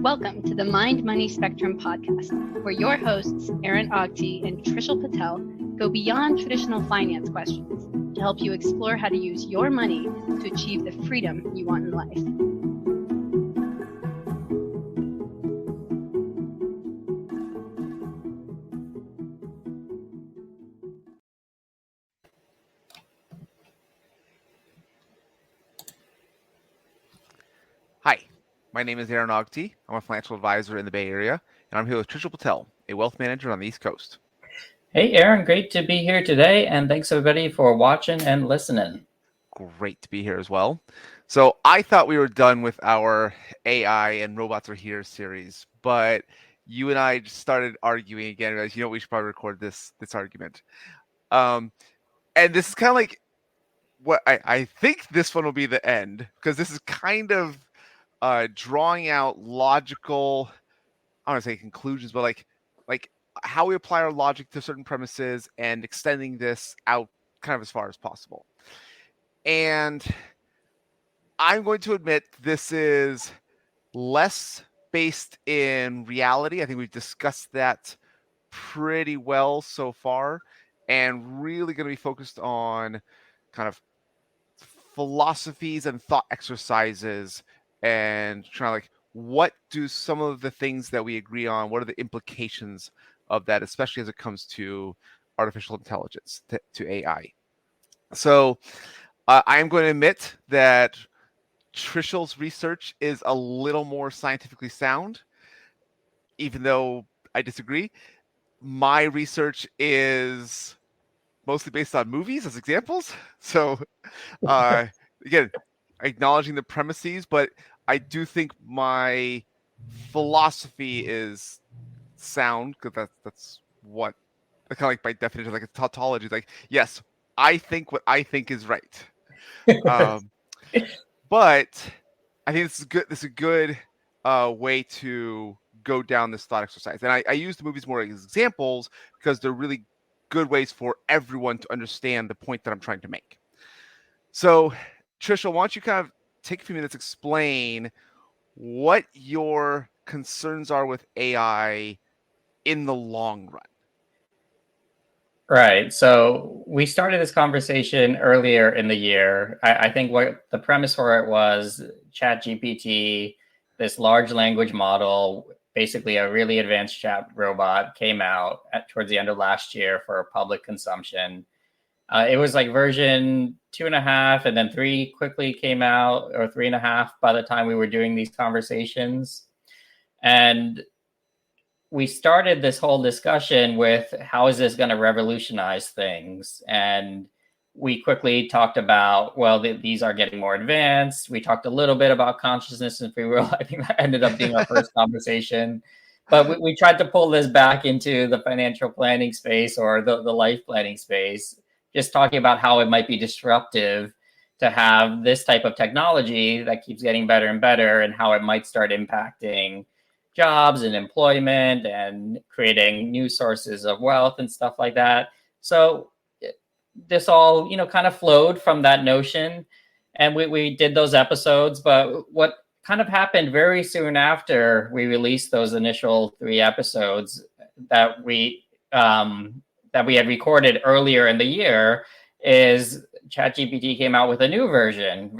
Welcome to the Mind Money Spectrum podcast, where your hosts, Aaron Agti and Trishul Patel, go beyond traditional finance questions to help you explore how to use your money to achieve the freedom you want in life. Hi, my name is Aaron Agti. I'm a financial advisor in the Bay Area, and I'm here with Trishul Patel, a wealth manager on the East Coast. Hey, Aaron, great to be here today, and thanks everybody for watching and listening. Great to be here as well. So I thought we were done with our AI and robots are here series, but you and I just started arguing again. As you know, we should probably record this argument. And this is kind of like what I think this one will be the end, because this is kind of drawing out logical, I don't want to say conclusions, but like how we apply our logic to certain premises and extending this out kind of as far as possible. And I'm going to admit this is less based in reality. I think we've discussed that pretty well so far, and really going to be focused on kind of philosophies and thought exercises and trying to like, what do some of the things that we agree on, what are the implications of that, especially as it comes to artificial intelligence, to AI. So I am going to admit that Trishul's research is a little more scientifically sound, even though I disagree. My research is mostly based on movies as examples. So again, acknowledging the premises, but I do think my philosophy is sound, because that's what kind of like by definition, like a tautology. Like, yes, I think what I think is right. But I think this is good. This is a good way to go down this thought exercise. And I use the movies more as examples because they're really good ways for everyone to understand the point that I'm trying to make. So, Trishul, why don't you kind of take a few minutes, explain what your concerns are with AI in the long run. Right. So we started this conversation earlier in the year. I think what the premise for it was ChatGPT, this large language model, basically a really advanced chat robot, came out towards the end of last year for public consumption. It was like version 2.5, and then 3 quickly came out, or 3.5 by the time we were doing these conversations. And we started this whole discussion with how is this going to revolutionize things? And we quickly talked about, well, these are getting more advanced. We talked a little bit about consciousness and free will. I think that ended up being our first conversation. But we tried to pull this back into the financial planning space or the life planning space, just talking about how it might be disruptive to have this type of technology that keeps getting better and better, and how it might start impacting jobs and employment and creating new sources of wealth and stuff like that. So this all, kind of flowed from that notion. And we did those episodes. But what kind of happened very soon after we released those initial 3 episodes that we had recorded earlier in the year is ChatGPT came out with a new version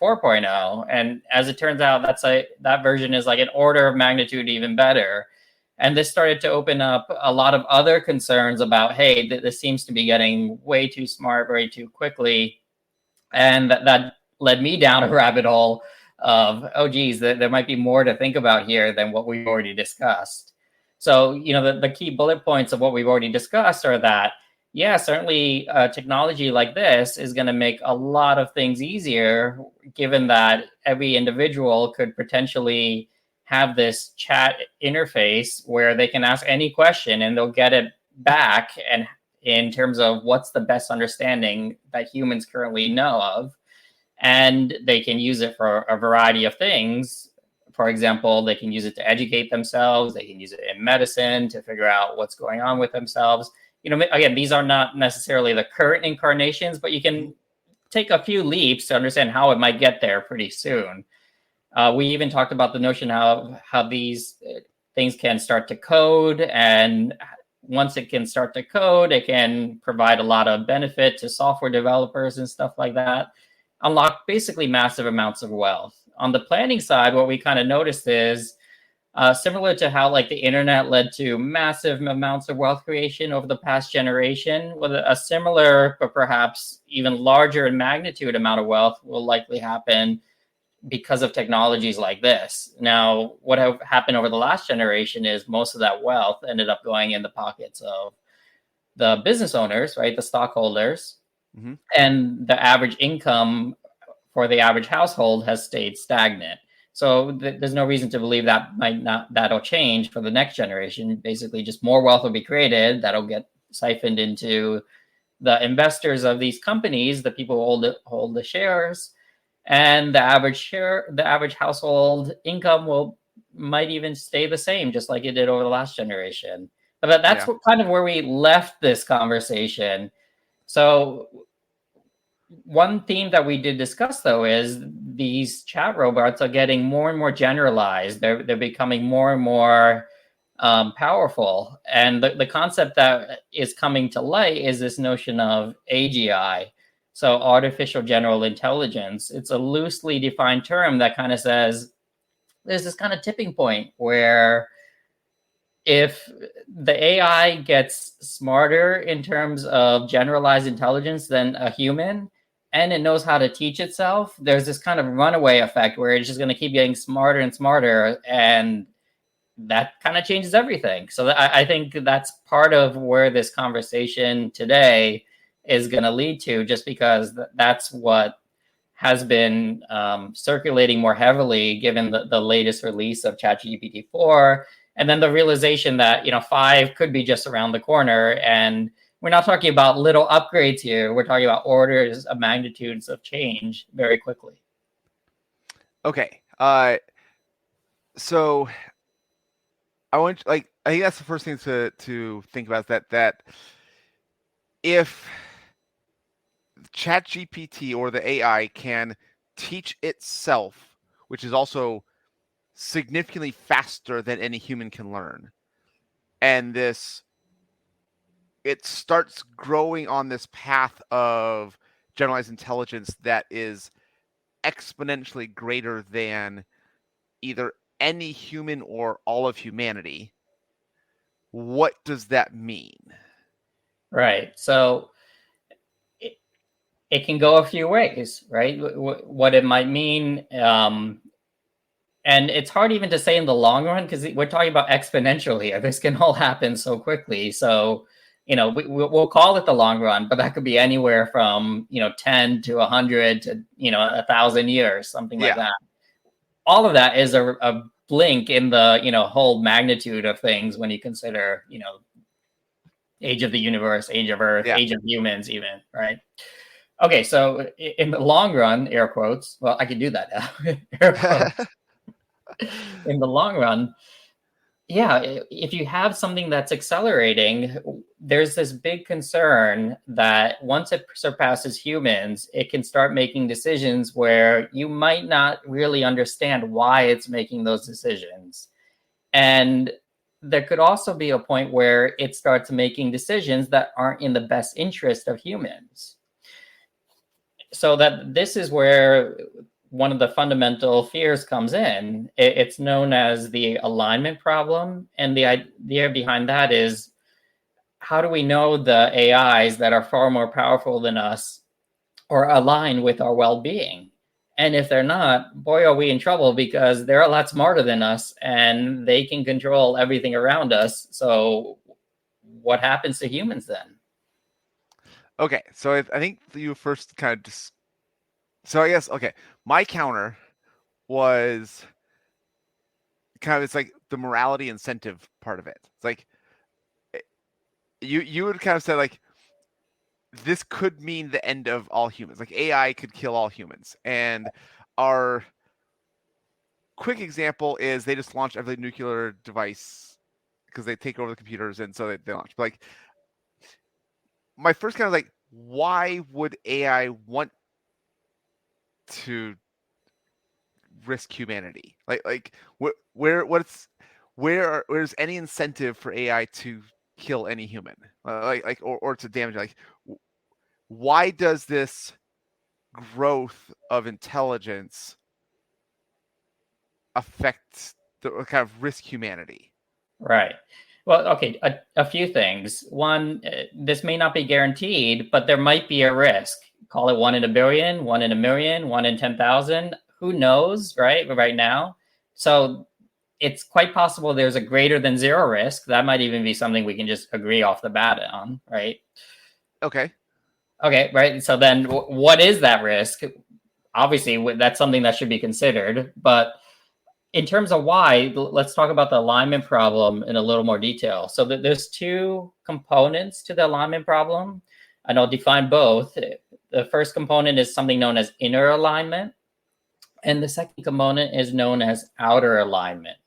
4.0. And as it turns out, that version is like an order of magnitude even better. And this started to open up a lot of other concerns about, hey, this seems to be getting way too smart, way too quickly. And that led me down a rabbit hole of, oh, geez, there might be more to think about here than what we've already discussed. So, the key bullet points of what we've already discussed are that, yeah, certainly technology like this is going to make a lot of things easier, given that every individual could potentially have this chat interface where they can ask any question and they'll get it back, and in terms of what's the best understanding that humans currently know of. And they can use it for a variety of things. For example, they can use it to educate themselves. They can use it in medicine to figure out what's going on with themselves. Again, these are not necessarily the current incarnations, but you can take a few leaps to understand how it might get there pretty soon. We even talked about the notion how these things can start to code, and once it can start to code, it can provide a lot of benefit to software developers and stuff like that, unlock basically massive amounts of wealth. On the planning side, what we kind of noticed is similar to how like the internet led to massive amounts of wealth creation over the past generation, with a similar but perhaps even larger in magnitude amount of wealth will likely happen because of technologies like this. Now, what have happened over the last generation is most of that wealth ended up going in the pockets of the business owners, right, the stockholders, and the average income for the average household has stayed stagnant. So there's no reason to believe that'll change for the next generation. Basically, just more wealth will be created that'll get siphoned into the investors of these companies, the people who hold the shares, and the average household income might even stay the same, just like it did over the last generation. But that's kind of where we left this conversation. So one theme that we did discuss, though, is these chat robots are getting more and more generalized. They're becoming more and more powerful. And the concept that is coming to light is this notion of AGI, so artificial general intelligence. It's a loosely defined term that kind of says there's this kind of tipping point where if the AI gets smarter in terms of generalized intelligence than a human, and it knows how to teach itself, there's this kind of runaway effect where it's just going to keep getting smarter and smarter, and that kind of changes everything. So I think that's part of where this conversation today is going to lead to, just because that's what has been circulating more heavily given the latest release of ChatGPT 4, and then the realization that 5 could be just around the corner. And we're not talking about little upgrades here. We're talking about orders of magnitudes of change very quickly. Okay. So I think that's the first thing to think about, that if ChatGPT or the AI can teach itself, which is also significantly faster than any human can learn, and it starts growing on this path of generalized intelligence that is exponentially greater than either any human or all of humanity, what does that mean? Right. So it can go a few ways, right? What it might mean, and it's hard even to say in the long run, because we're talking about exponential here. This can all happen so quickly. So, we'll call it the long run, but that could be anywhere from 10 to 100 to 1,000 years, something like that. All of that is a blink in the whole magnitude of things when you consider age of the universe, age of Earth, age of humans, even, right? Okay, so in the long run, air quotes. Well, I can do that now. Air quotes. In the long run, if you have something that's accelerating, there's this big concern that once it surpasses humans, it can start making decisions where you might not really understand why it's making those decisions. And there could also be a point where it starts making decisions that aren't in the best interest of humans. So that this is where one of the fundamental fears comes in. It's known as the alignment problem. And the idea behind that is, how do we know the AIs that are far more powerful than us or align with our well-being? And if they're not, boy, are we in trouble, because they're a lot smarter than us and they can control everything around us. So what happens to humans then? Okay, so I think you first kind of just... So I guess, okay, my counter was kind of, it's like the morality incentive part of it. It's like, you would kind of say, like, this could mean the end of all humans. Like, AI could kill all humans. And our quick example is they just launched every nuclear device because they take over the computers, and so they launch. But like, my first kind of like, why would AI want to risk humanity? Where's any incentive for AI to kill any human, or to damage? Why does this growth of intelligence affect the kind of risk humanity? Right. Well, okay, a few things. One, this may not be guaranteed, but there might be a risk. Call it 1 in a billion, 1 in a million, 1 in 10,000. Who knows, right? Right now. So it's quite possible there's a greater than zero risk. That might even be something we can just agree off the bat on, right? Okay. Okay, right. So then what is that risk? Obviously, that's something that should be considered. But in terms of why, let's talk about the alignment problem in a little more detail. So there's two components to the alignment problem, and I'll define both. The first component is something known as inner alignment, and the second component is known as outer alignment.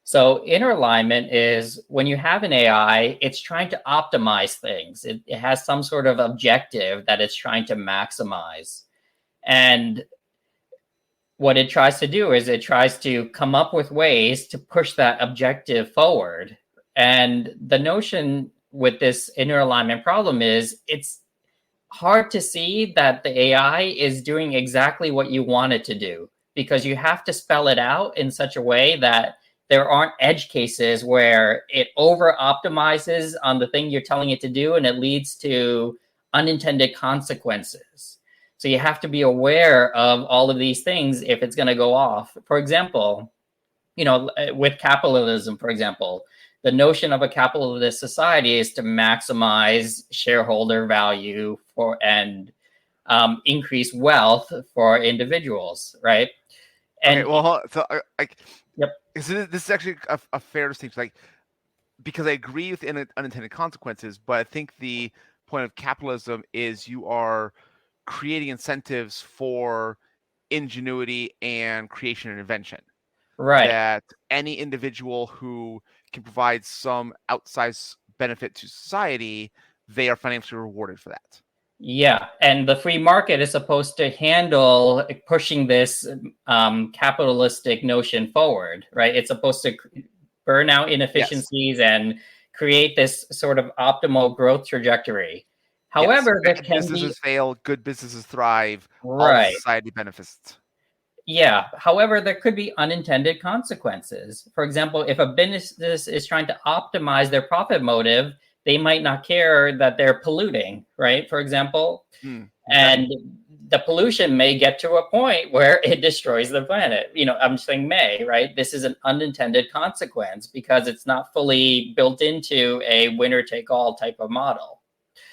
So inner alignment is when you have an AI, it's trying to optimize things. It has some sort of objective that it's trying to maximize. And what it tries to do is it tries to come up with ways to push that objective forward. And the notion with this inner alignment problem is it's hard to see that the AI is doing exactly what you want it to do, because you have to spell it out in such a way that there aren't edge cases where it over optimizes on the thing you're telling it to do and it leads to unintended consequences. So you have to be aware of all of these things if it's going to go off. For example, with capitalism, for example, the notion of a capitalist society is to maximize shareholder value and increase wealth for individuals, right? And yep. This is actually a fair distinction, because I agree with unintended consequences, but I think the point of capitalism is you are creating incentives for ingenuity and creation and invention. Right. That any individual who can provide some outsized benefit to society, they are financially rewarded for that. Yeah, and the free market is supposed to handle pushing this capitalistic notion forward, right? It's supposed to burn out inefficiencies and create this sort of optimal growth trajectory. However, there can businesses fail, good businesses thrive, right. all society benefits. Yeah. However, there could be unintended consequences. For example, if a business is trying to optimize their profit motive, they might not care that they're polluting, right? For example, and the pollution may get to a point where it destroys the planet. I'm saying may, right? This is an unintended consequence because it's not fully built into a winner take all type of model.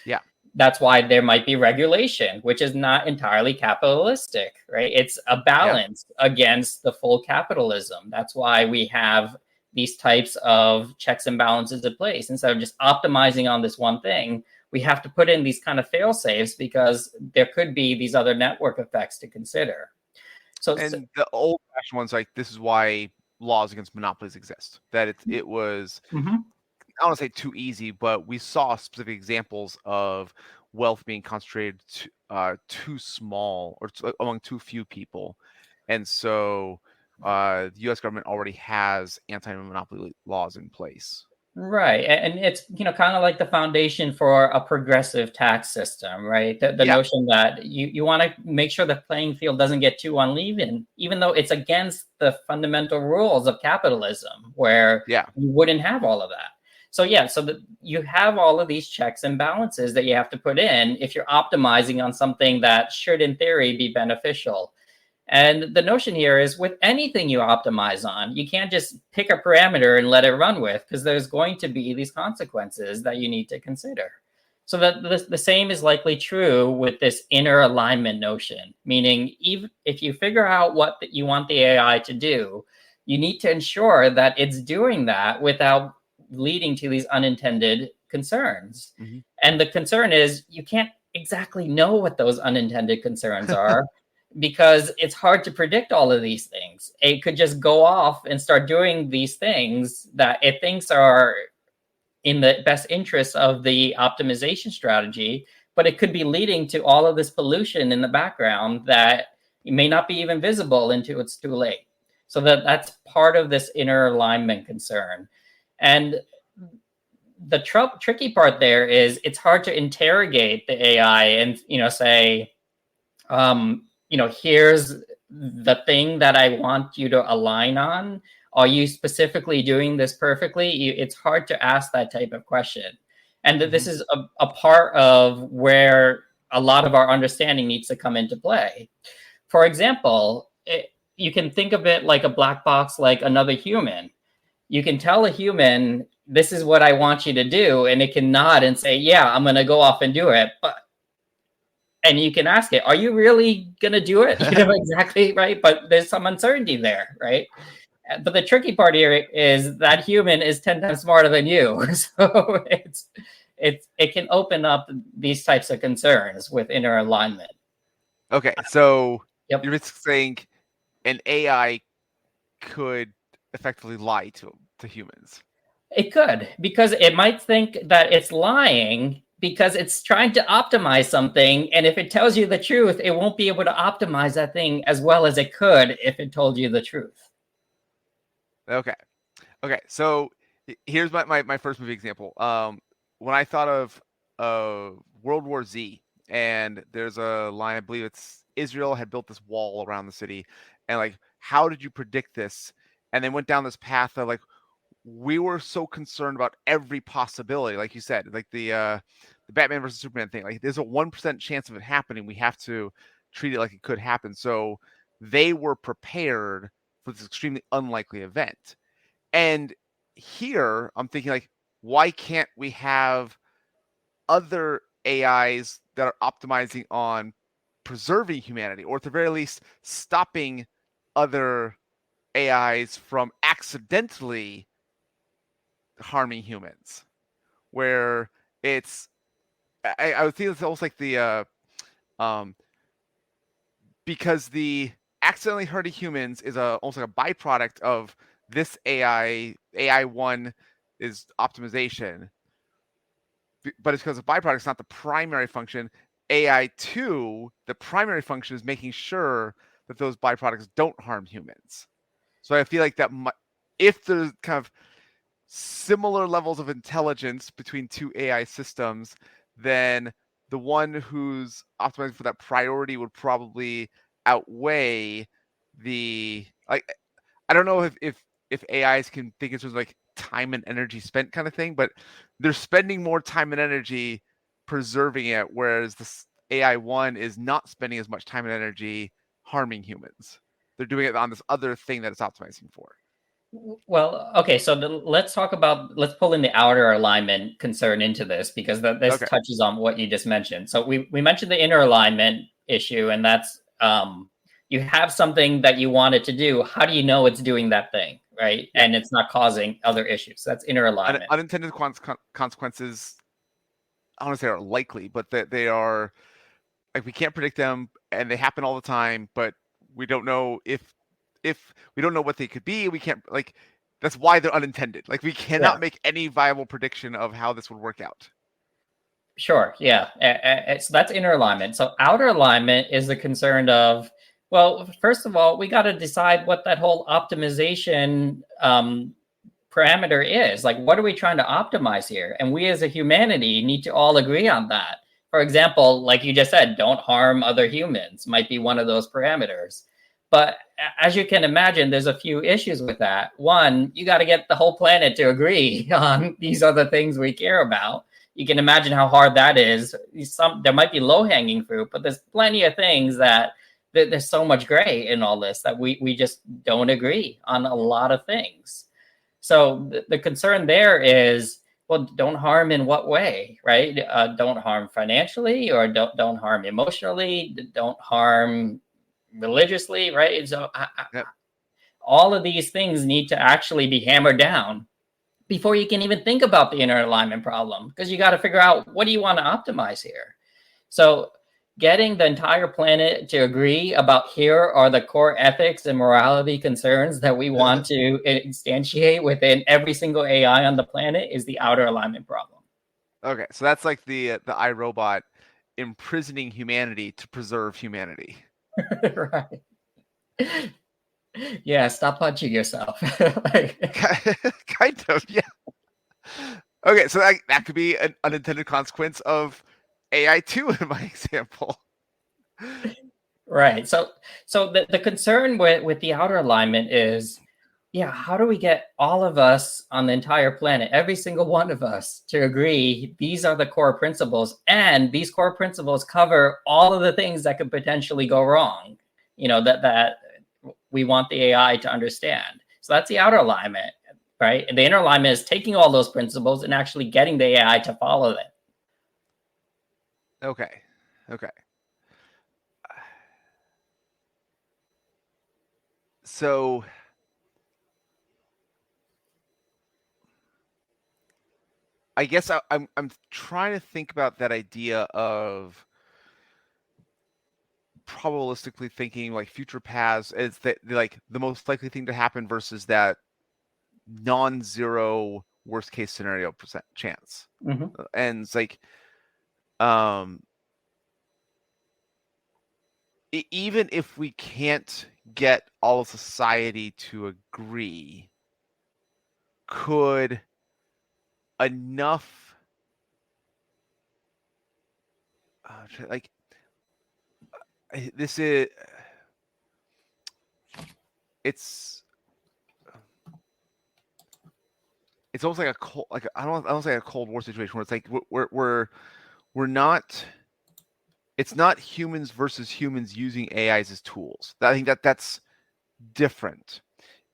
Yeah. That's why there might be regulation, which is not entirely capitalistic, right? It's a balance against the full capitalism. That's why we have these types of checks and balances in place. Instead of just optimizing on this one thing, we have to put in these kind of fail safes because there could be these other network effects to consider. The old fashioned ones, this is why laws against monopolies exist. That it was, I don't want to say too easy, but we saw specific examples of wealth being concentrated too small or among too few people. And so the U.S. government already has anti-monopoly laws in place. Right. And it's, kind of like the foundation for a progressive tax system, right? The notion that you want to make sure the playing field doesn't get too uneven, even though it's against the fundamental rules of capitalism, where you wouldn't have all of that. So you have all of these checks and balances that you have to put in if you're optimizing on something that should, in theory, be beneficial. And the notion here is with anything you optimize on, you can't just pick a parameter and let it run with, because there's going to be these consequences that you need to consider. So that the same is likely true with this inner alignment notion, meaning even if you figure out what you want the AI to do, you need to ensure that it's doing that without leading to these unintended concerns. And the concern is you can't exactly know what those unintended concerns are. Because it's hard to predict all of these things. It could just go off and start doing these things that it thinks are in the best interest of the optimization strategy, but it could be leading to all of this pollution in the background that It may not be even visible until it's too late. So that's part of this inner alignment concern. And the tricky part there is it's hard to interrogate the AI and, say, here's the thing that I want you to align on. Are you specifically doing this perfectly? It's hard to ask that type of question. And this is a part of where a lot of our understanding needs to come into play. For example, you can think of it like a black box, like another human. You can tell a human, this is what I want you to do, and it can nod and say, yeah, I'm going to go off and do it. And you can ask it, are you really going to do it? Exactly, right? But there's some uncertainty there, right? But the tricky part here is that human is 10 times smarter than you. So it can open up these types of concerns with inner alignment. Okay, so Yep. You're saying an AI could effectively lie to humans. It could, because it might think that it's lying because it's trying to optimize something. And if it tells you the truth, it won't be able to optimize that thing as well as it could if it told you the truth. Okay. So here's my first movie example. When I thought of World War Z, and there's a line, I believe it's Israel had built this wall around the city, and like, how did you predict this? And they went down this path of like, we were so concerned about every possibility, like you said, like the Batman versus Superman thing. Like, there's a 1% chance of it happening. We have to treat it like it could happen. So they were prepared for this extremely unlikely event. And here I'm thinking, like, why can't we have other AIs that are optimizing on preserving humanity, or at the very least stopping other AIs from accidentally harming humans? Where it's, I would think it's almost like the because the accidentally hurting humans is almost like a byproduct of this AI1 is optimization, but it's because the byproduct is not the primary function. AI2, the primary function is making sure that those byproducts don't harm humans. So I feel like that if there's kind of similar levels of intelligence between two AI systems, then the one who's optimizing for that priority would probably outweigh the, like, I don't know if AIs can think in terms of like time and energy spent kind of thing, but they're spending more time and energy preserving it, whereas this AI1 is not spending as much time and energy harming humans. They're doing it on this other thing that it's optimizing for. Well, okay, so let's pull in the outer alignment concern into this, because this touches on what you just mentioned. So we mentioned the inner alignment issue, and that's you have something that you want it to do. How do you know it's doing that thing, right? Yeah. And it's not causing other issues. That's inner alignment. Unintended consequences, I want to say, are likely, but they are, like, we can't predict them, and they happen all the time, but we don't know if we don't know what they could be. We can't, like, that's why they're unintended. Like, we cannot make any viable prediction of how this would work out. Sure. Yeah. So that's inner alignment. So outer alignment is the concern of, well, first of all, we got to decide what that whole optimization parameter is. Like, what are we trying to optimize here? And we as a humanity need to all agree on that. For example, like you just said, don't harm other humans might be one of those parameters. But as you can imagine, there's a few issues with that. One, you got to get the whole planet to agree on these are the things we care about. You can imagine how hard that is. There might be low-hanging fruit, but there's plenty of things that there's so much gray in all this that we just don't agree on a lot of things. So the concern there is, well, don't harm in what way, right? Don't harm financially, or don't harm emotionally, don't harm religiously, right? So all of these things need to actually be hammered down before you can even think about the inner alignment problem, because you got to figure out, what do you want to optimize here? So getting the entire planet to agree about, here are the core ethics and morality concerns that we want to instantiate within every single AI on the planet is the outer alignment problem. Okay, so that's like the iRobot imprisoning humanity to preserve humanity. Right. Yeah, stop punching yourself. Kind of, yeah. Okay, so that could be an unintended consequence of AI too, in my example. Right. So the concern with the outer alignment is, yeah, how do we get all of us on the entire planet, every single one of us, to agree these are the core principles, and these core principles cover all of the things that could potentially go wrong, that we want the AI to understand. So that's the outer alignment, right? And the inner alignment is taking all those principles and actually getting the AI to follow them. Okay. So I guess I'm trying to think about that idea of probabilistically thinking, like future paths is that like the most likely thing to happen versus that non-zero worst case scenario chance. Mm-hmm. And it's like even if we can't get all of society to agree, could enough like this is it's almost like a cold, like I don't say a Cold War situation where it's like we're not. It's not humans versus humans using AIs as tools. I think that's different.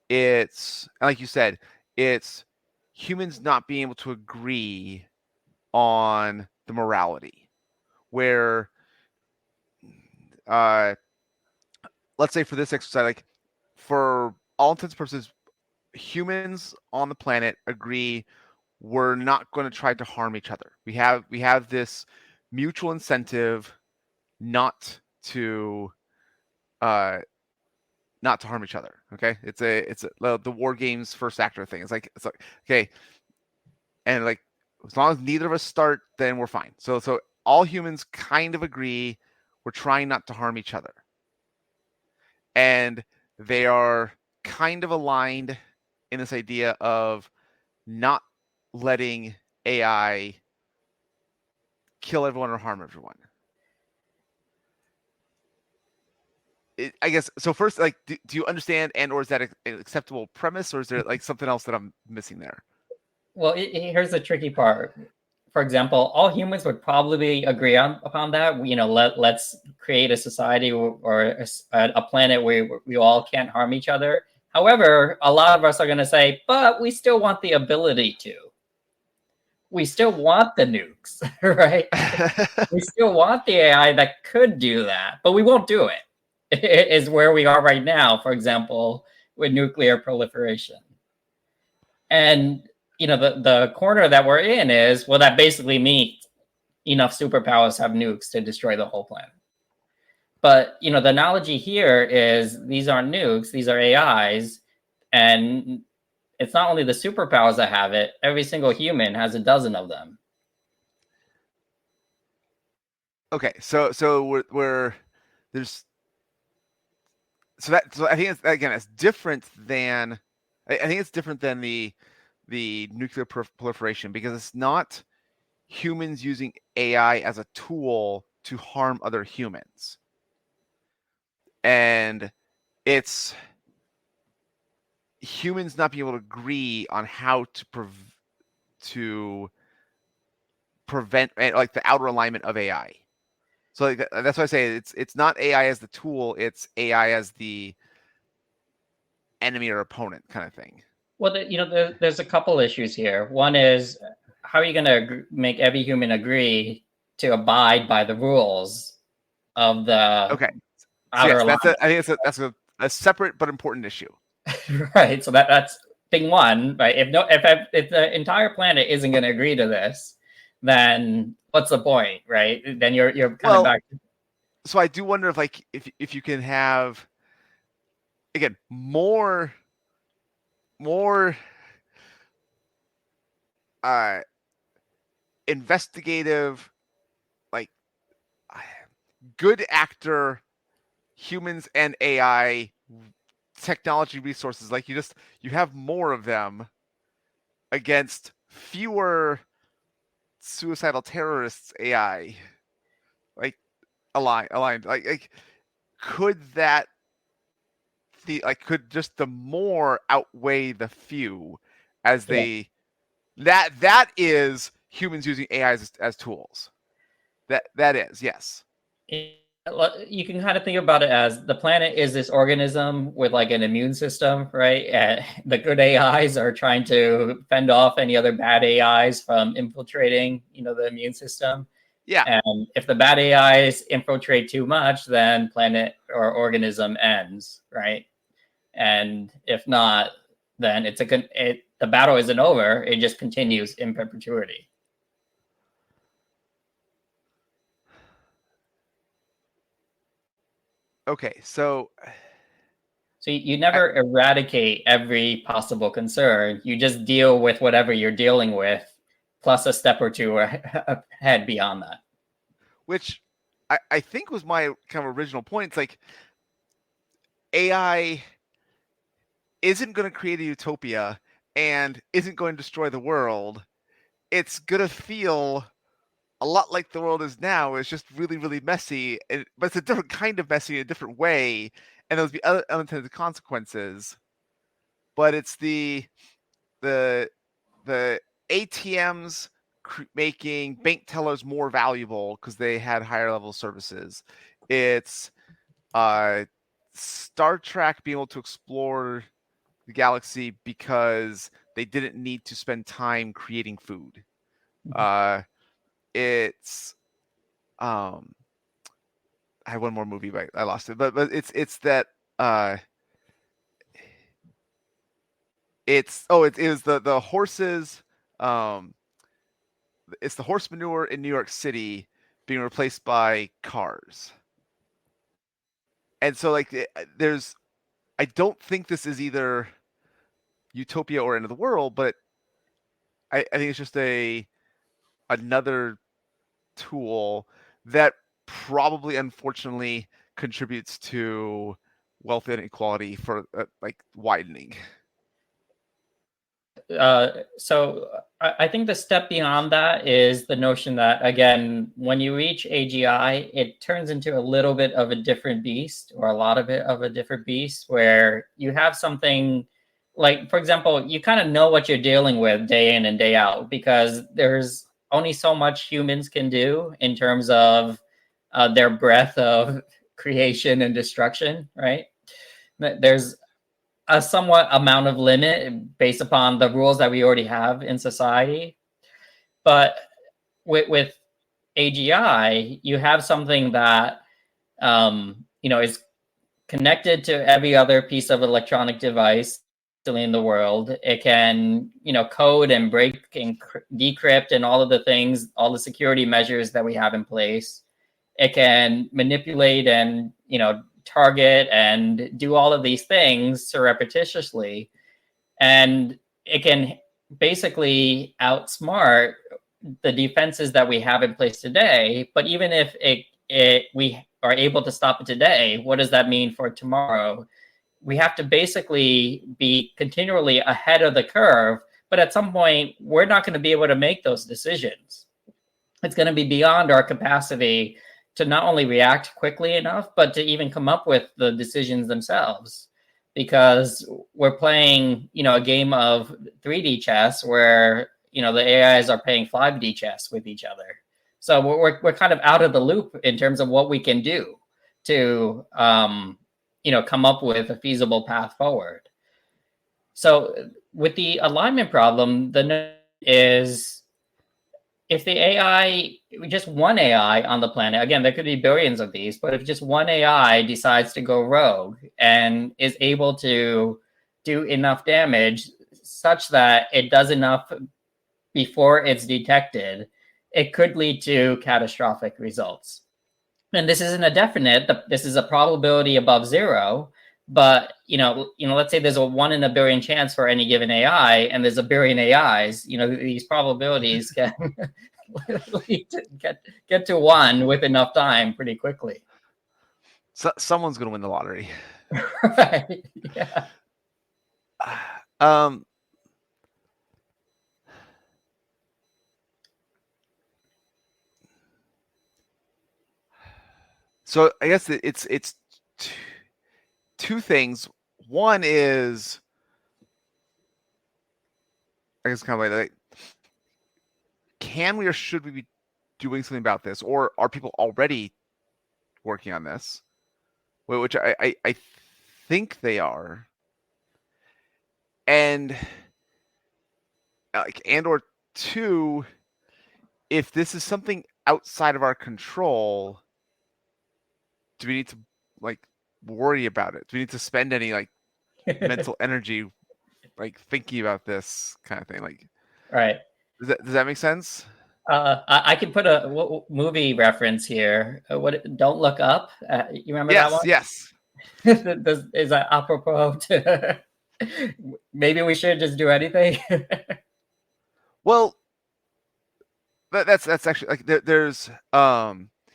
It's like you said, it's humans not being able to agree on the morality. Where, let's say for this exercise, like for all intents and purposes, humans on the planet agree we're not going to try to harm each other. We have this mutual incentive not to harm each other. Okay, it's the war games first actor thing. It's like okay, and like as long as neither of us start, then we're fine. So all humans kind of agree we're trying not to harm each other, and they are kind of aligned in this idea of not letting AI kill everyone or harm everyone. I guess so. First, like, do you understand, and or is that an acceptable premise, or is there like something else that I'm missing there? Well, here's the tricky part. For example, all humans would probably agree upon that. Let's create a society or a planet where we all can't harm each other. However, a lot of us are going to say, but we still want the ability to. We still want the nukes, right? We still want the AI that could do that, but we won't do it. It is where we are right now, for example, with nuclear proliferation. And the corner that we're in is, well, that basically means enough superpowers have nukes to destroy the whole planet. But the analogy here is these aren't nukes, these are AIs, and it's not only the superpowers that have it, every single human has a dozen of them. Okay, so we're there's so I think it's again it's different than I think it's different than the nuclear proliferation, because it's not humans using AI as a tool to harm other humans, and it's humans not being able to agree on how to prevent like the outer alignment of AI. So like, that's why I say it's not AI as the tool; it's AI as the enemy or opponent kind of thing. Well, there's a couple issues here. One is, how are you going to make every human agree to abide by the rules of the Okay. outer So yes, alignment? I think that's a separate but important issue. Right. So that's thing one. Right. If the entire planet isn't going to agree to this, then what's the point, right? Then you're kind of back. So I do wonder if you can have again more investigative, like good actor humans and AI technology resources, like you have more of them against fewer suicidal terrorists AI, like aligned. Like could that could just the more outweigh the few as they that is humans using AI as tools. That is, yes. You can kind of think about it as the planet is this organism with like an immune system, right? And the good AIs are trying to fend off any other bad AIs from infiltrating, the immune system. Yeah. And if the bad AIs infiltrate too much, then planet or organism ends, right? And if not, then the battle isn't over. It just continues in perpetuity. Okay, so you never eradicate every possible concern. You just deal with whatever you're dealing with, plus a step or two ahead beyond that. Which I think was my kind of original point. It's like AI isn't going to create a utopia and isn't going to destroy the world. It's going to feel a lot like the world is now. It's just really, really messy, but it's a different kind of messy in a different way, and there'll be unintended consequences. But it's the ATMs making bank tellers more valuable because they had higher level services. It's Star Trek being able to explore the galaxy because they didn't need to spend time creating food. It's I had one more movie, but I lost it. But it's that it is the horses. It's the horse manure in New York City being replaced by cars. And so I don't think this is either utopia or end of the world, but I think it's just another tool that probably unfortunately contributes to wealth inequality for widening. So I think the step beyond that is the notion that, again, when you reach AGI, it turns into a little bit of a different beast, or a lot of it of a different beast, where you have something like, for example, you kind of know what you're dealing with day in and day out, because there's only so much humans can do in terms of their breadth of creation and destruction, right? There's a somewhat amount of limit based upon the rules that we already have in society. But with AGI, you have something that is connected to every other piece of electronic device in the world. It can code and break and decrypt and all of the things, all the security measures that we have in place. It can manipulate and target and do all of these things surreptitiously, and it can basically outsmart the defenses that we have in place today. But even if we are able to stop it today, what does that mean for tomorrow? We have to basically be continually ahead of the curve, but at some point we're not going to be able to make those decisions. It's going to be beyond our capacity to not only react quickly enough, but to even come up with the decisions themselves, because we're playing, a game of 3D chess where, the AIs are playing 5D chess with each other. So we're kind of out of the loop in terms of what we can do to, come up with a feasible path forward. So with the alignment problem, the notion is, if the AI, just one AI on the planet, again, there could be billions of these, but if just one AI decides to go rogue and is able to do enough damage such that it does enough before it's detected, it could lead to catastrophic results. And this isn't a definite, this is a probability above zero. But let's say there's a 1 in a billion chance for any given AI, and there's a billion AIs. These probabilities can get to 1 with enough time pretty quickly. someone's going to win the lottery. Right. Yeah. So I guess it's two things. One is, I guess, kind of like, can we or should we be doing something about this, or are people already working on this? Which I think they are, and or two, if this is something outside of our control, do we need to like worry about it? Do we need to spend any like mental energy like thinking about this kind of thing? Like, Right. does that make sense? I can put a movie reference here. What? Don't Look Up. You remember that one? Yes. Is that apropos to maybe we should just do anything? Well, that's actually like there's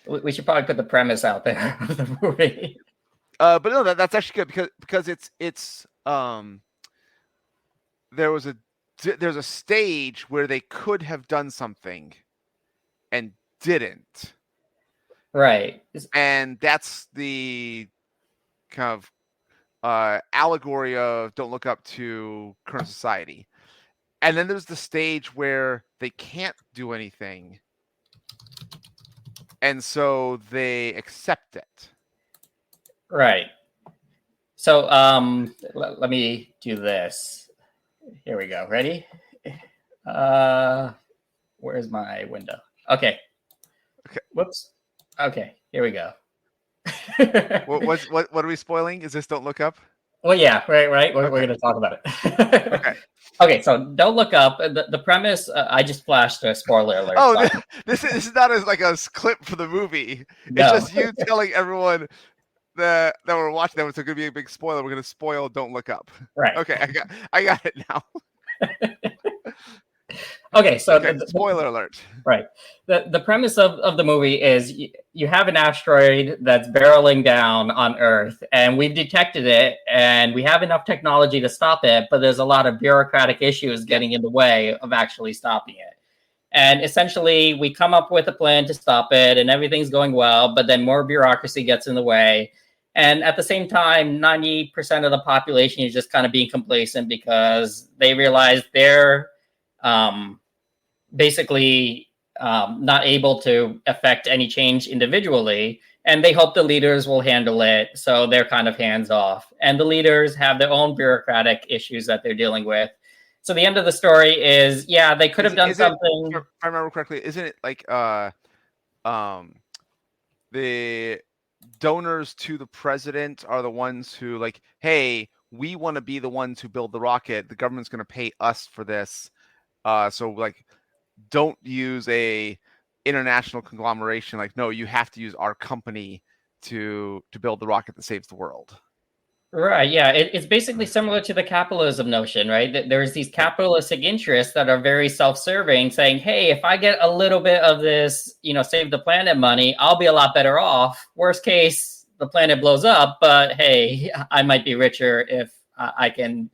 we should probably put the premise out there of the movie. But no, that's actually good because it's there's a stage where they could have done something and didn't. Right. And that's the kind of allegory of Don't Look Up to current society. And then there's the stage where they can't do anything. And so they accept it. Right. So let me do this. Here we go. Ready? Where's my window? Okay. Whoops. Okay, here we go. What are we spoiling? Is this Don't Look Up? Well, yeah, right. We're going to talk about it. Okay. Okay, so Don't Look Up. The premise, I just flashed a spoiler alert. Oh, this is not like a clip for the movie. No. It's just you telling everyone that we're watching that. It's going to be a big spoiler. We're going to spoil Don't Look Up. Right. Okay, I got it now. Okay, so spoiler alert. Right. The premise of the movie is you have an asteroid that's barreling down on Earth, and we've detected it, and we have enough technology to stop it, but there's a lot of bureaucratic issues getting in the way of actually stopping it. And essentially, we come up with a plan to stop it, and everything's going well, but then more bureaucracy gets in the way. And at the same time, 90% of the population is just kind of being complacent because they realize they're basically not able to affect any change individually, and they hope the leaders will handle it, so they're kind of hands off. And the leaders have their own bureaucratic issues that they're dealing with. So the end of the story is, yeah, they could have done something. If I remember correctly, isn't it like the donors to the president are the ones who like, hey, we want to be the ones who build the rocket. The government's going to pay us for this. So like, don't use a international conglomeration. Like, no, you have to use our company to build the rocket that saves the world. Right. Yeah. It's basically similar to the capitalism notion, right? There's these capitalistic interests that are very self-serving, saying, hey, if I get a little bit of this, save the planet money, I'll be a lot better off. Worst case, the planet blows up, but hey, I might be richer if I can,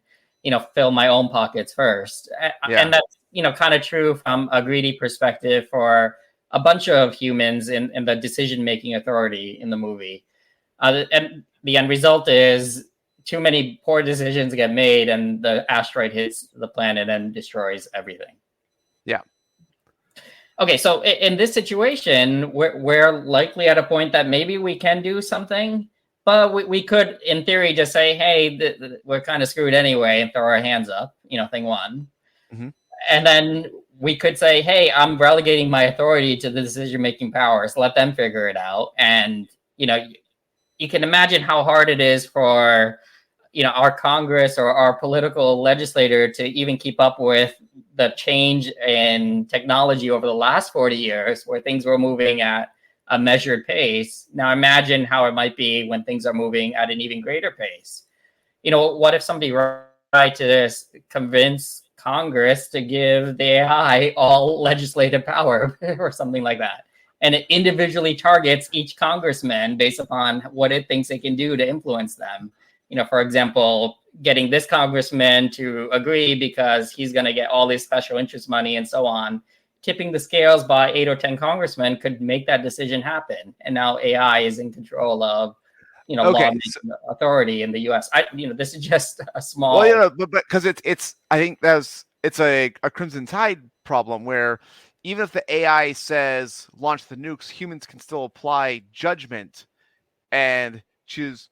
fill my own pockets first. Yeah. And that's, kind of true from a greedy perspective for a bunch of humans in the decision-making authority in the movie. And the end result is too many poor decisions get made and the asteroid hits the planet and destroys everything. Yeah. Okay, so in this situation, we're likely at a point that maybe we can do something, but we could, in theory, just say, hey, we're kind of screwed anyway and throw our hands up, thing one. Mm-hmm. And then we could say, hey, I'm relegating my authority to the decision-making powers. Let them figure it out. And, you can imagine how hard it is for, our Congress or our political legislator to even keep up with the change in technology over the last 40 years where things were moving at a measured pace. Now imagine how it might be when things are moving at an even greater pace. What if somebody tried to convince Congress to give the AI all legislative power or something like that? and it individually targets each congressman based upon what it thinks it can do to influence them. For example, getting this congressman to agree because he's going to get all this special interest money and so on. Tipping the scales by 8 or 10 congressmen could make that decision happen. And now AI is in control of, lawmaking authority in the U.S. This is just a small. Well, but because it's I think it's a Crimson Tide problem where even if the AI says launch the nukes, humans can still apply judgment and choose,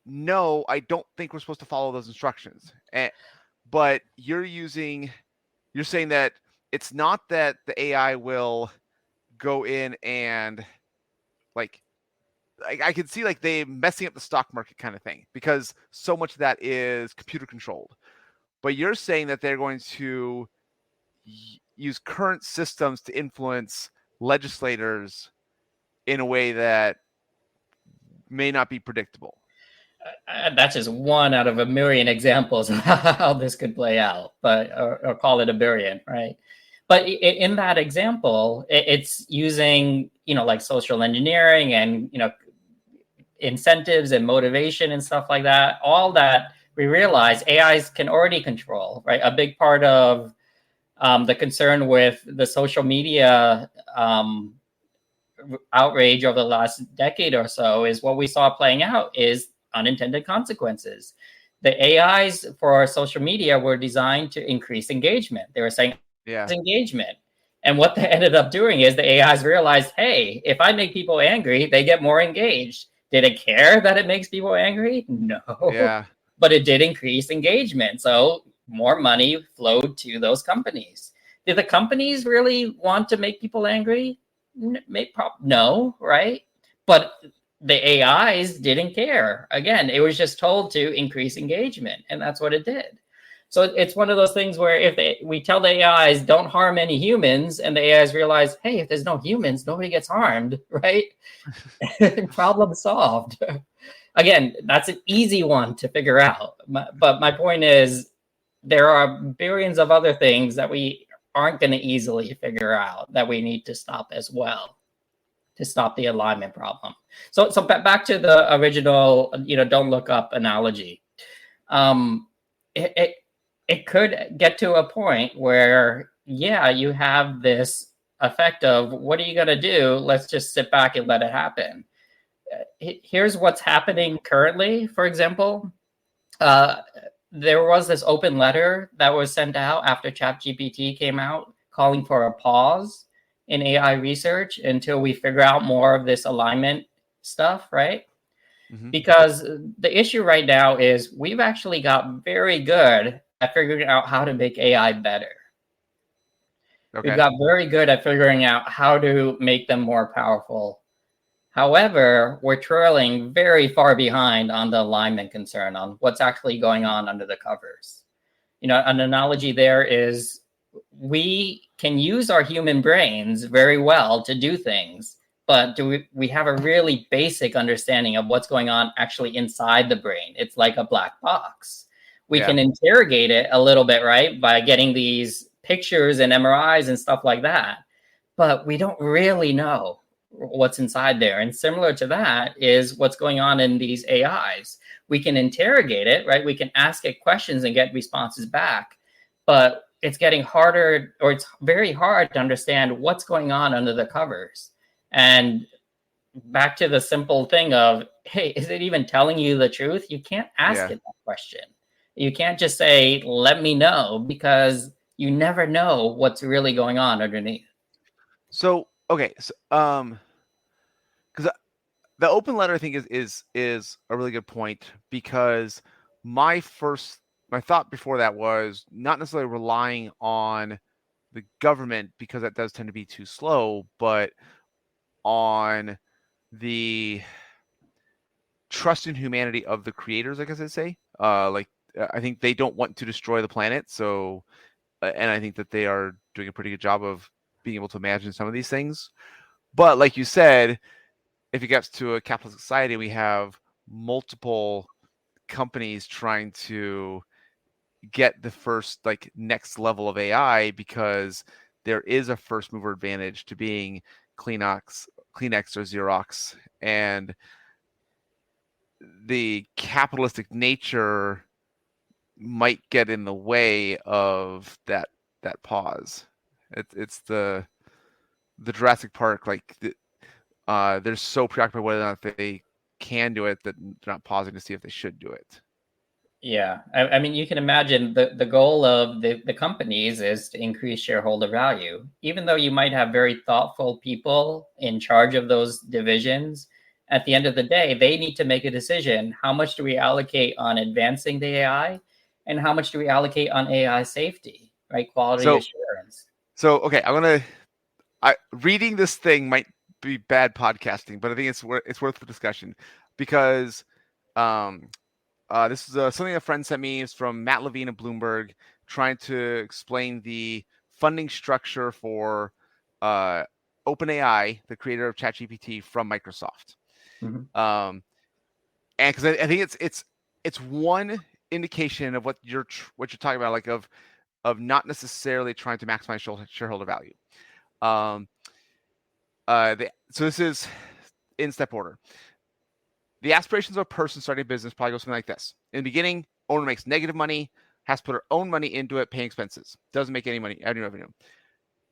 no, I don't think we're supposed to follow those instructions. But you're saying that it's not that the AI will go in and I could see they messing up the stock market kind of thing because so much of that is computer controlled. But you're saying that they're going to use current systems to influence legislators in a way that may not be predictable. That's just one out of a million examples of how this could play out, but or call it a billion, right? But in that example, it's using like social engineering and incentives and motivation and stuff like that. All that we realize AIs can already control, right? A big part of the concern with the social media outrage over the last decade or so is what we saw playing out is unintended consequences. The AIs for social media were designed to increase engagement. They were saying engagement. And what they ended up doing is the AIs realized, hey, if I make people angry, they get more engaged. Did it care that it makes people angry? No. Yeah. But it did increase engagement. So more money flowed to those companies. Did the companies really want to make people angry? No, right? But the AIs didn't care. Again, it was just told to increase engagement, and that's what it did. So it's one of those things where if we tell the AIs don't harm any humans, and the AIs realize, hey, if there's no humans, nobody gets harmed, right? Problem solved. Again, that's an easy one to figure out. But my point is, there are billions of other things that we aren't going to easily figure out that we need to stop as well to stop the alignment problem. So back to the original, don't look up analogy. It could get to a point where, you have this effect of what are you going to do? Let's just sit back and let it happen. Here's what's happening currently. For example, there was this open letter that was sent out after ChatGPT came out calling for a pause in AI research until we figure out more of this alignment stuff, right? Mm-hmm. Because the issue right now is we've actually got very good at figuring out how to make AI better. Okay. We've got very good at figuring out how to make them more powerful. However, we're trailing very far behind on the alignment concern on what's actually going on under the covers. An analogy there is we can use our human brains very well to do things, but we have a really basic understanding of what's going on actually inside the brain. It's like a black box. We can interrogate it a little bit, right, by getting these pictures and MRIs and stuff like that, but we don't really know what's inside there. And similar to that is what's going on in these AIs. We can interrogate it, right? We can ask it questions and get responses back, but it's getting harder, or it's very hard to understand what's going on under the covers. And back to the simple thing of, hey, is it even telling you the truth? You can't ask it that question. You can't just say, let me know, because you never know what's really going on underneath. So, okay. So, because the open letter I think is a really good point, because my thought before that was not necessarily relying on the government, because that does tend to be too slow, but on the trust in humanity of the creators, I guess I'd say. I think they don't want to destroy the planet, so and I think that they are doing a pretty good job of being able to imagine some of these things. But like you said, if it gets to a capitalist society, we have multiple companies trying to get the first next level of AI, because there is a first mover advantage to being clean Kleenex or Xerox, and the capitalistic nature might get in the way of that pause. It's the Jurassic Park, like they're so preoccupied whether or not they can do it that they're not pausing to see if they should do it. Yeah, I mean, you can imagine the goal of the companies is to increase shareholder value. Even though you might have very thoughtful people in charge of those divisions, at the end of the day, they need to make a decision. How much do we allocate on advancing the AI, and how much do we allocate on AI safety, right? Quality assurance. So, okay, reading this thing might be bad podcasting, but I think it's worth the discussion, because this is something a friend sent me. Is from Matt Levine of Bloomberg, trying to explain the funding structure for OpenAI, the creator of ChatGPT, from Microsoft. Mm-hmm. And because I think it's one indication of what you're talking about, like of not necessarily trying to maximize shareholder value. So this is in step order. The aspirations of a person starting a business probably go something like this. In the beginning, owner makes negative money, has to put her own money into it, paying expenses. Doesn't make any revenue.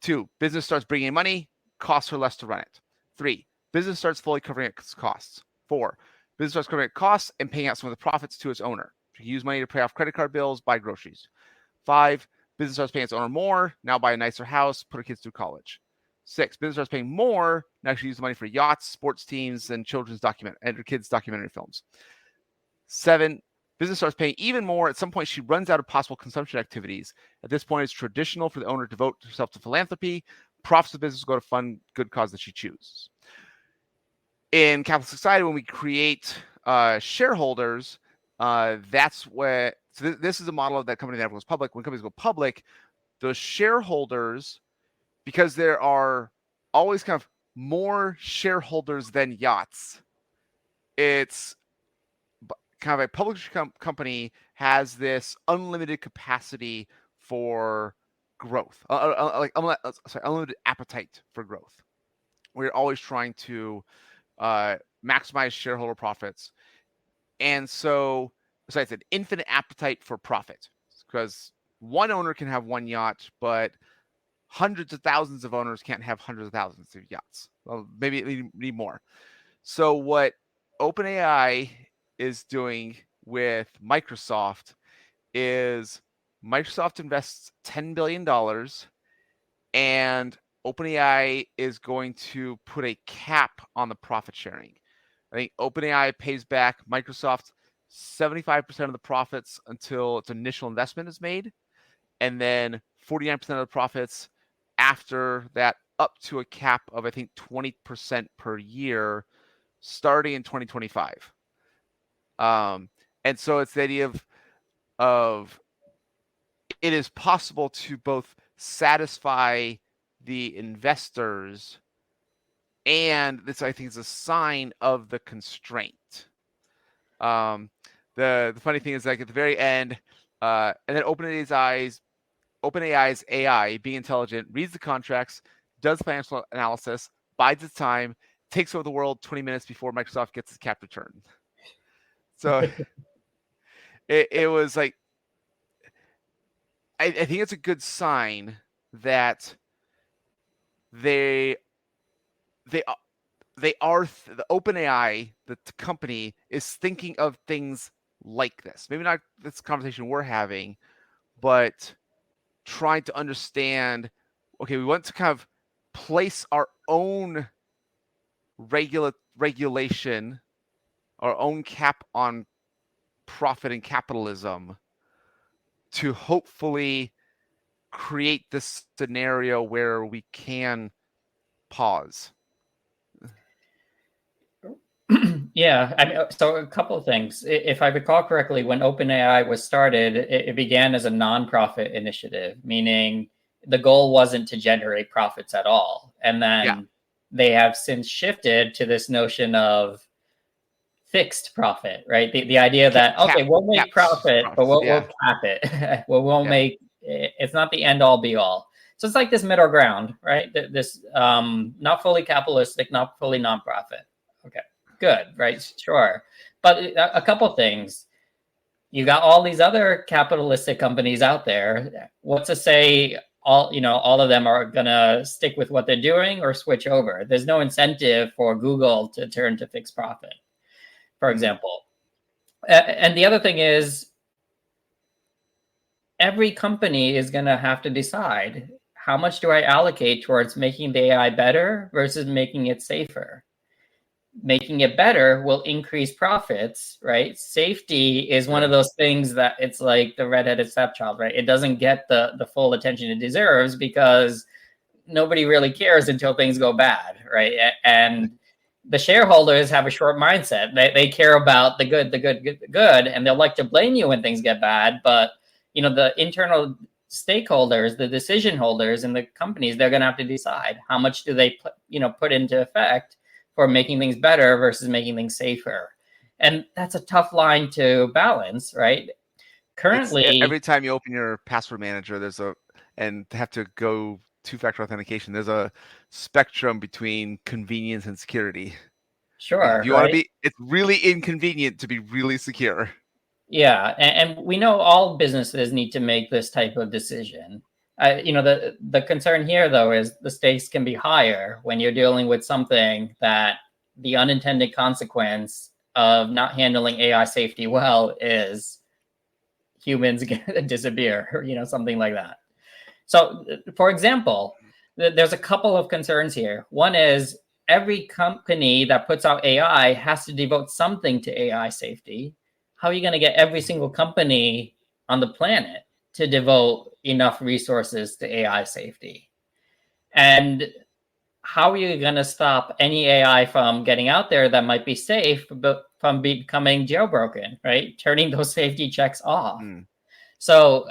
2, business starts bringing in money, costs her less to run it. 3, business starts fully covering its costs. 4, business starts covering its costs and paying out some of the profits to its owner. She can use money to pay off credit card bills, buy groceries. 5, business starts paying its owner more, now buy a nicer house, put her kids through college. 6, business starts paying more, now she uses the money for yachts, sports teams, and her kids' documentary films. 7, business starts paying even more. At some point, she runs out of possible consumption activities. At this point, it's traditional for the owner to devote herself to philanthropy. Profits of the business go to fund good cause that she chooses. In capitalist society, when we create shareholders, that's what. So this is a model of that company that goes public. When companies go public, those shareholders, because there are always kind of more shareholders than yachts, it's kind of a public company has this unlimited capacity for growth, unlimited appetite for growth. We're always trying to maximize shareholder profits. And so I said infinite appetite for profit, because one owner can have one yacht, but hundreds of thousands of owners can't have hundreds of thousands of yachts. Well, maybe need more. So what OpenAI is doing with Microsoft is Microsoft invests $10 billion, and OpenAI is going to put a cap on the profit sharing. I think OpenAI pays back Microsoft 75% of the profits until its initial investment is made, and then 49% of the profits after that, up to a cap of, I think, 20% per year, starting in 2025. And so it's the idea of it is possible to both satisfy the investors, and this, I think, is a sign of the constraint. The funny thing is, like, at the very end, and then OpenAI's AI, being intelligent, reads the contracts, does financial analysis, bides its time, takes over the world 20 minutes before Microsoft gets its cap return. So it was like, I think it's a good sign that the OpenAI, the company, is thinking of things like this. Maybe not this conversation we're having, but trying to understand, okay, we want to kind of place our own regulation, our own cap on profit and capitalism, to hopefully create this scenario where we can pause. Yeah, I mean, so a couple of things. If I recall correctly, when OpenAI was started, it began as a nonprofit initiative, meaning the goal wasn't to generate profits at all. And then they have since shifted to this notion of fixed profit, right? The idea that, okay, we'll make profit, but we'll cap it. We won't make, it's not the end all be all. So it's like this middle ground, right? This not fully capitalistic, not fully nonprofit. Okay, good, right? Sure. But a couple things. You got all these other capitalistic companies out there. What's to say all of them are gonna stick with what they're doing or switch over? There's no incentive for Google to turn to fixed profit, for example. And the other thing is, every company is gonna have to decide, how much do I allocate towards making the AI better versus making it safer? Making it better will increase profits, right? Safety is one of those things that it's like the redheaded stepchild, right? It doesn't get the full attention it deserves because nobody really cares until things go bad, right? And the shareholders have a short mindset. They care about the good, and they'll like to blame you when things get bad. But the internal stakeholders, the decision holders in the companies, they're going to have to decide how much do they put into effect for making things better versus making things safer. And that's a tough line to balance, right? Currently, every time you open your password manager, and have to go two-factor authentication, there's a spectrum between convenience and security. Sure. If you want to be, it's really inconvenient to be really secure. Yeah, and we know all businesses need to make this type of decision. The concern here, though, is the stakes can be higher when you're dealing with something that the unintended consequence of not handling AI safety well is humans disappear, or something like that. So, for example, there's a couple of concerns here. One is every company that puts out AI has to devote something to AI safety. How are you going to get every single company on the planet to devote enough resources to AI safety? And how are you going to stop any AI from getting out there that might be safe, but from becoming jailbroken, right? Turning those safety checks off. So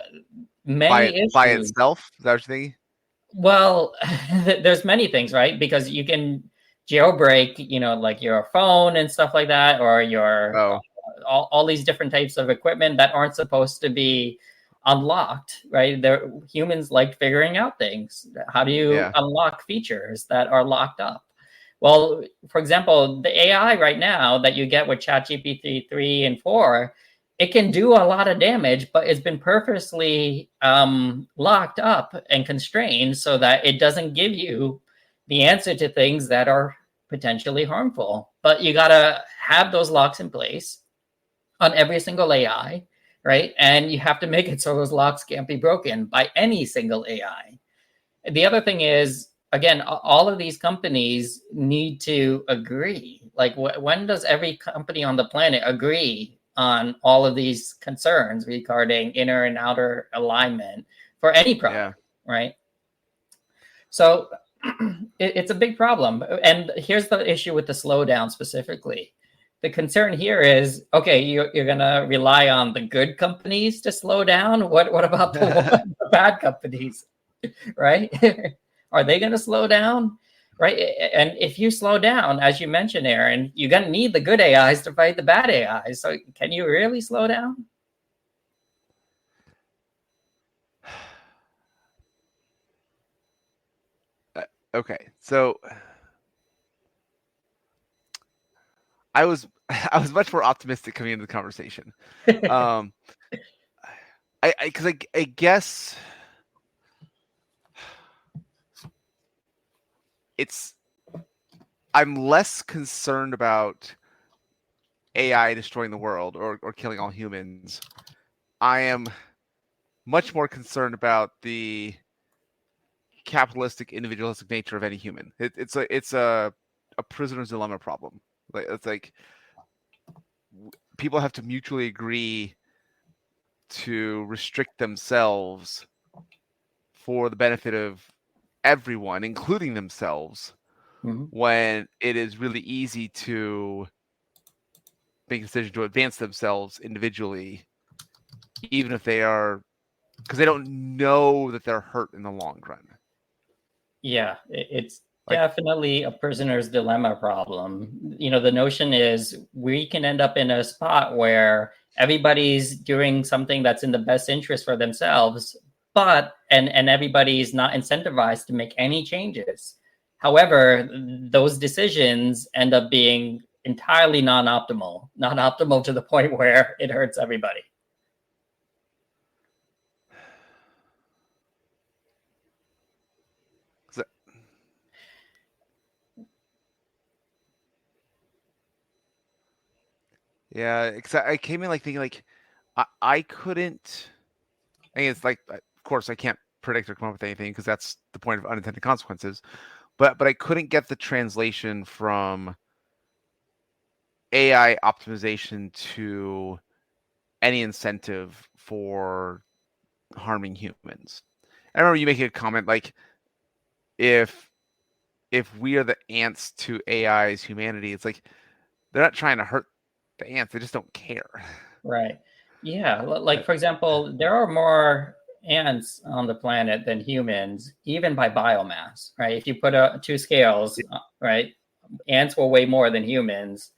many issues. By itself, is that what you're thinking? Well, there's many things, right? Because you can jailbreak, like your phone and stuff like that, or your all these different types of equipment that aren't supposed to be unlocked, right? Humans like figuring out things. How do you unlock features that are locked up? Well, for example, the AI right now that you get with ChatGPT 3 and 4, it can do a lot of damage, but it's been purposely locked up and constrained so that it doesn't give you the answer to things that are potentially harmful. But you got to have those locks in place on every single AI, right? And you have to make it so those locks can't be broken by any single AI. The other thing is, again, all of these companies need to agree. Like, when does every company on the planet agree on all of these concerns regarding inner and outer alignment for any product, right? So it's a big problem. And here's the issue with the slowdown specifically. The concern here is, okay, you're going to rely on the good companies to slow down. What about the bad companies, right? Are they going to slow down, right? And if you slow down, as you mentioned, Aaron, you're going to need the good AIs to fight the bad AIs. So can you really slow down? Okay, so I was much more optimistic coming into the conversation. I guess I'm less concerned about AI destroying the world or killing all humans. I am much more concerned about the capitalistic, individualistic nature of any human. It's a prisoner's dilemma problem. It's like people have to mutually agree to restrict themselves for the benefit of everyone, including themselves, when it is really easy to make a decision to advance themselves individually, even if they are, because they don't know that they're hurt in the long run. Yeah, it's definitely a prisoner's dilemma problem. The notion is we can end up in a spot where everybody's doing something that's in the best interest for themselves, and everybody's not incentivized to make any changes. However, those decisions end up being entirely not optimal to the point where it hurts everybody. Yeah, I came in like thinking like I couldn't. I mean, it's like, of course, I can't predict or come up with anything because that's the point of unintended consequences. But I couldn't get the translation from AI optimization to any incentive for harming humans. I remember you making a comment like, if we are the ants to AI's humanity, it's like they're not trying to hurt the ants; they just don't care. Right. Yeah. Like, for example, there are more ants on the planet than humans, even by biomass, right? If you put two scales, right, ants will weigh more than humans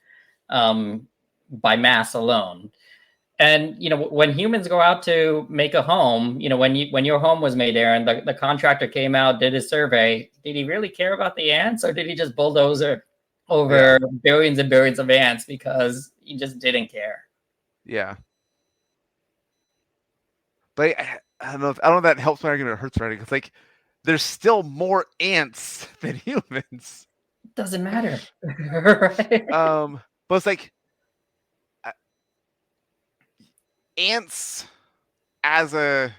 by mass alone. And when humans go out to make a home, when your home was made, Aaron, the contractor came out, did his survey. Did he really care about the ants, or did he just bulldoze over billions and billions of ants because he just didn't care? Yeah. But I don't know if that helps my argument or hurts my argument. Because like, there's still more ants than humans. Doesn't matter. Right? But it's like ants as a,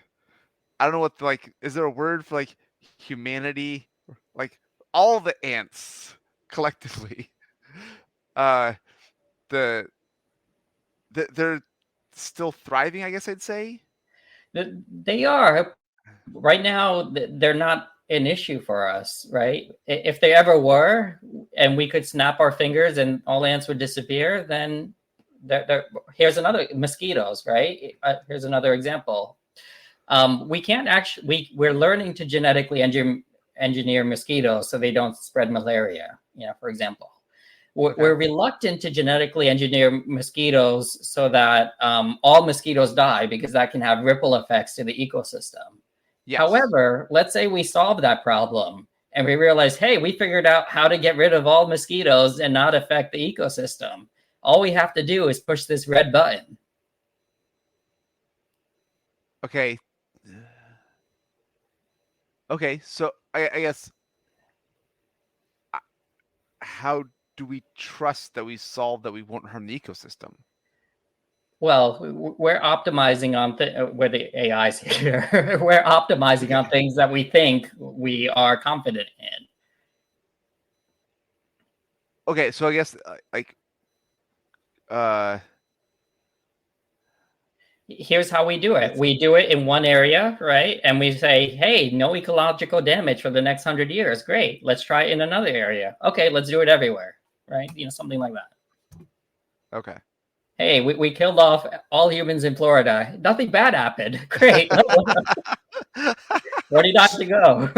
I don't know what, like, is there a word for like humanity? Like all the ants collectively, they're still thriving, I guess I'd say. They are. Right now, they're not an issue for us, right? If they ever were, and we could snap our fingers and all ants would disappear, then here's another, mosquitoes, right? Here's another example. We can't actually, we're learning to genetically engineer mosquitoes so they don't spread malaria, for example. We're reluctant to genetically engineer mosquitoes so that all mosquitoes die, because that can have ripple effects to the ecosystem. Yes. However, let's say we solve that problem and we realize, hey, we figured out how to get rid of all mosquitoes and not affect the ecosystem. All we have to do is push this red button. Okay. Okay, so I guess, how do we trust that we solve that we won't harm the ecosystem? Well, we're optimizing on where the AI's here. We're optimizing on things that we think we are confident in. Okay, so I guess here's how we do it. We do it in one area, right? And we say, hey, no ecological damage for the next 100 years. Great. Let's try it in another area. Okay, let's do it everywhere, right? Something like that. Okay. Hey, we killed off all humans in Florida. Nothing bad happened. Great. Where did I have to go?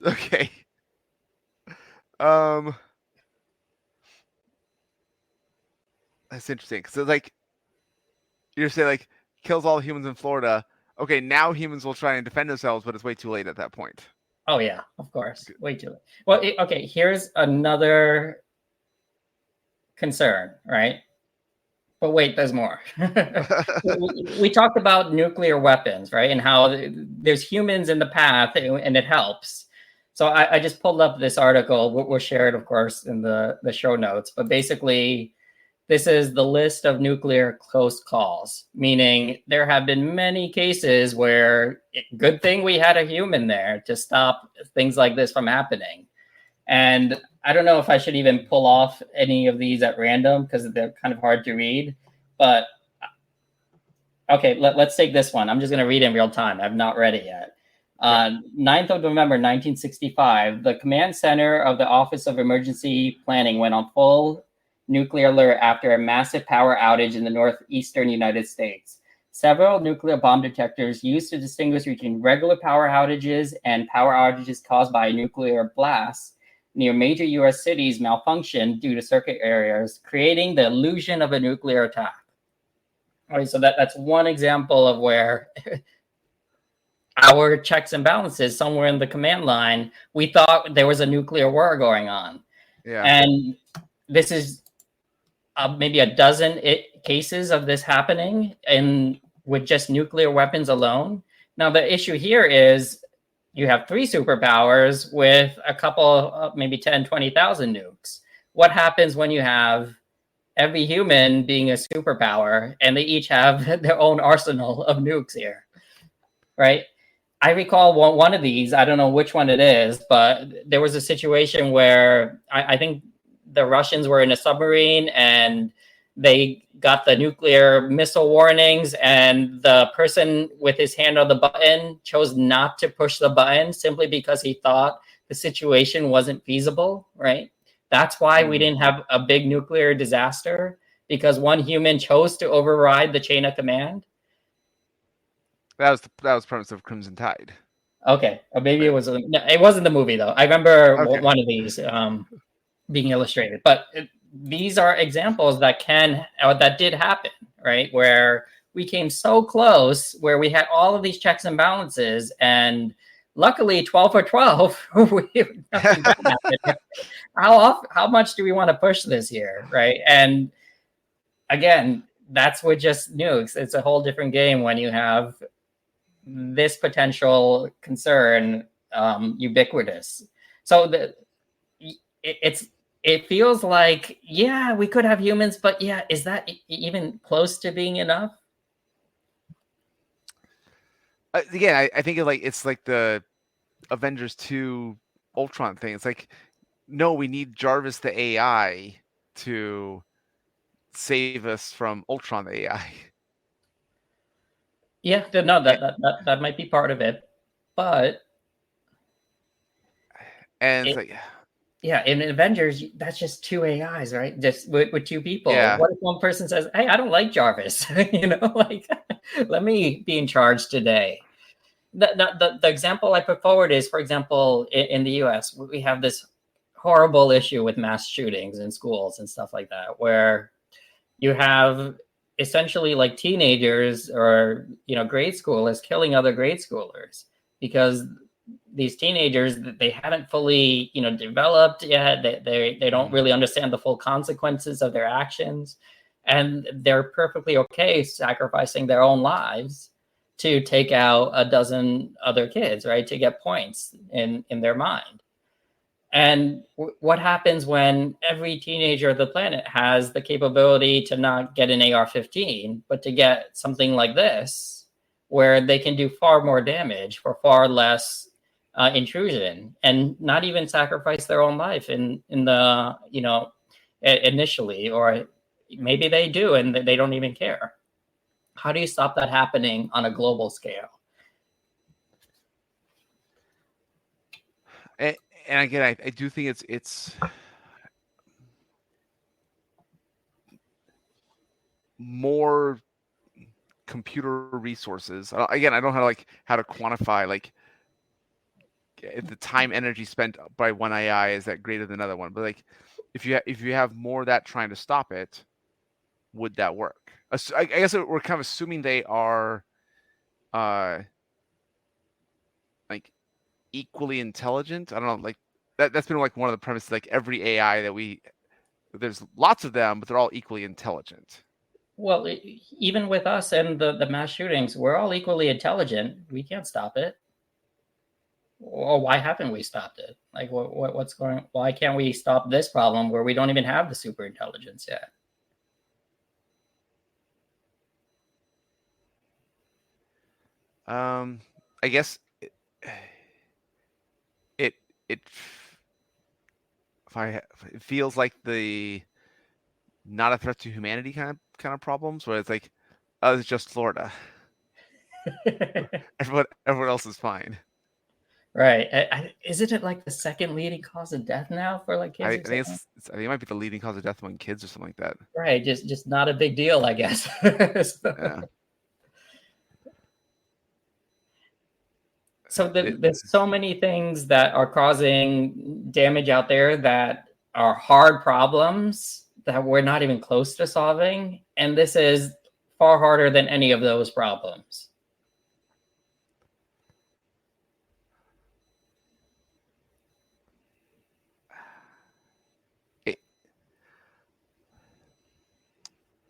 Okay. That's interesting. So like, you're saying like, kills all humans in Florida. Okay, now humans will try and defend themselves, but it's way too late at that point. Oh yeah, of course, way too late. Well, okay, here's another concern, right? But wait, there's more. we talked about nuclear weapons, right? And how there's humans in the path and it helps. So I just pulled up this article. We'll share it, of course, in the show notes. But basically, this is the list of nuclear close calls, meaning there have been many cases where, good thing we had a human there to stop things like this from happening. And I don't know if I should even pull off any of these at random because they're kind of hard to read. But okay, let's take this one. I'm just going to read it in real time. I've not read it yet. 9th of November, 1965, the command center of the Office of Emergency Planning went on full nuclear alert after a massive power outage in the northeastern United States. Several nuclear bomb detectors used to distinguish between regular power outages and power outages caused by nuclear blasts near major U.S. cities malfunctioned due to circuit errors, creating the illusion of a nuclear attack. All right, so that's one example of where our checks and balances somewhere in the command line, we thought there was a nuclear war going on. Yeah. And this is maybe a dozen cases of this happening with just nuclear weapons alone. Now, the issue here is you have three superpowers with a couple, maybe 10, 20,000 nukes. What happens when you have every human being a superpower and they each have their own arsenal of nukes here, right? I recall one of these, I don't know which one it is, but there was a situation where I think the Russians were in a submarine and they got the nuclear missile warnings, and the person with his hand on the button chose not to push the button simply because he thought the situation wasn't feasible, right? That's why we didn't have a big nuclear disaster, because one human chose to override the chain of command. That was the premise of Crimson Tide. Okay, or maybe it wasn't the movie though. I remember Okay. one of these being illustrated, but these are examples that that did happen, right? Where we came so close, where we had all of these checks and balances, and luckily 12 for 12, nothing bad happened. How much do we want to push this here, right? And again, that's with just nukes. It's a whole different game when you have this potential concern ubiquitous. So it feels like, yeah, we could have humans, but yeah, is that even close to being enough? Again, I think it's like the Avengers 2 Ultron thing. It's like, no, we need Jarvis the AI to save us from Ultron the AI. Yeah, no, that might be part of it, but and yeah, in Avengers, that's just two AIs, right? Just with two people. Yeah. What if one person says, "Hey, I don't like Jarvis," like, let me be in charge today. The example I put forward is, for example, in the U.S., we have this horrible issue with mass shootings in schools and stuff like that, where you have essentially like teenagers or grade schoolers killing other grade schoolers because these teenagers, they haven't fully developed yet. They don't really understand the full consequences of their actions, and they're perfectly okay sacrificing their own lives to take out a dozen other kids, right, to get points in their mind. And what happens when every teenager of the planet has the capability to not get an AR-15, but to get something like this, where they can do far more damage for far less intrusion, and not even sacrifice their own life in the initially, or maybe they do and they don't even care? How do you stop that happening on a global scale? And again, I do think it's more computer resources. Again, I don't know how to quantify if the time energy spent by one AI is that greater than another one. But if you have more of that trying to stop it, would that work? I guess we're kind of assuming they are equally intelligent. I don't know, that's been one of the premises. Every AI there's lots of them, but they're all equally intelligent. Well, even with us and the mass shootings, we're all equally intelligent. We can't stop it. Or why haven't we stopped it? Like, what's going? Why can't we stop this problem where we don't even have the super intelligence yet? I guess it feels like the not a threat to humanity kind of problems, where it's like, oh, it's just Florida. everyone else is fine. Right. Isn't it like the second leading cause of death now for like kids? I think it might be the leading cause of death among kids or something like that. Right. Just not a big deal, I guess. Yeah. So there's so many things that are causing damage out there that are hard problems that we're not even close to solving. And this is far harder than any of those problems.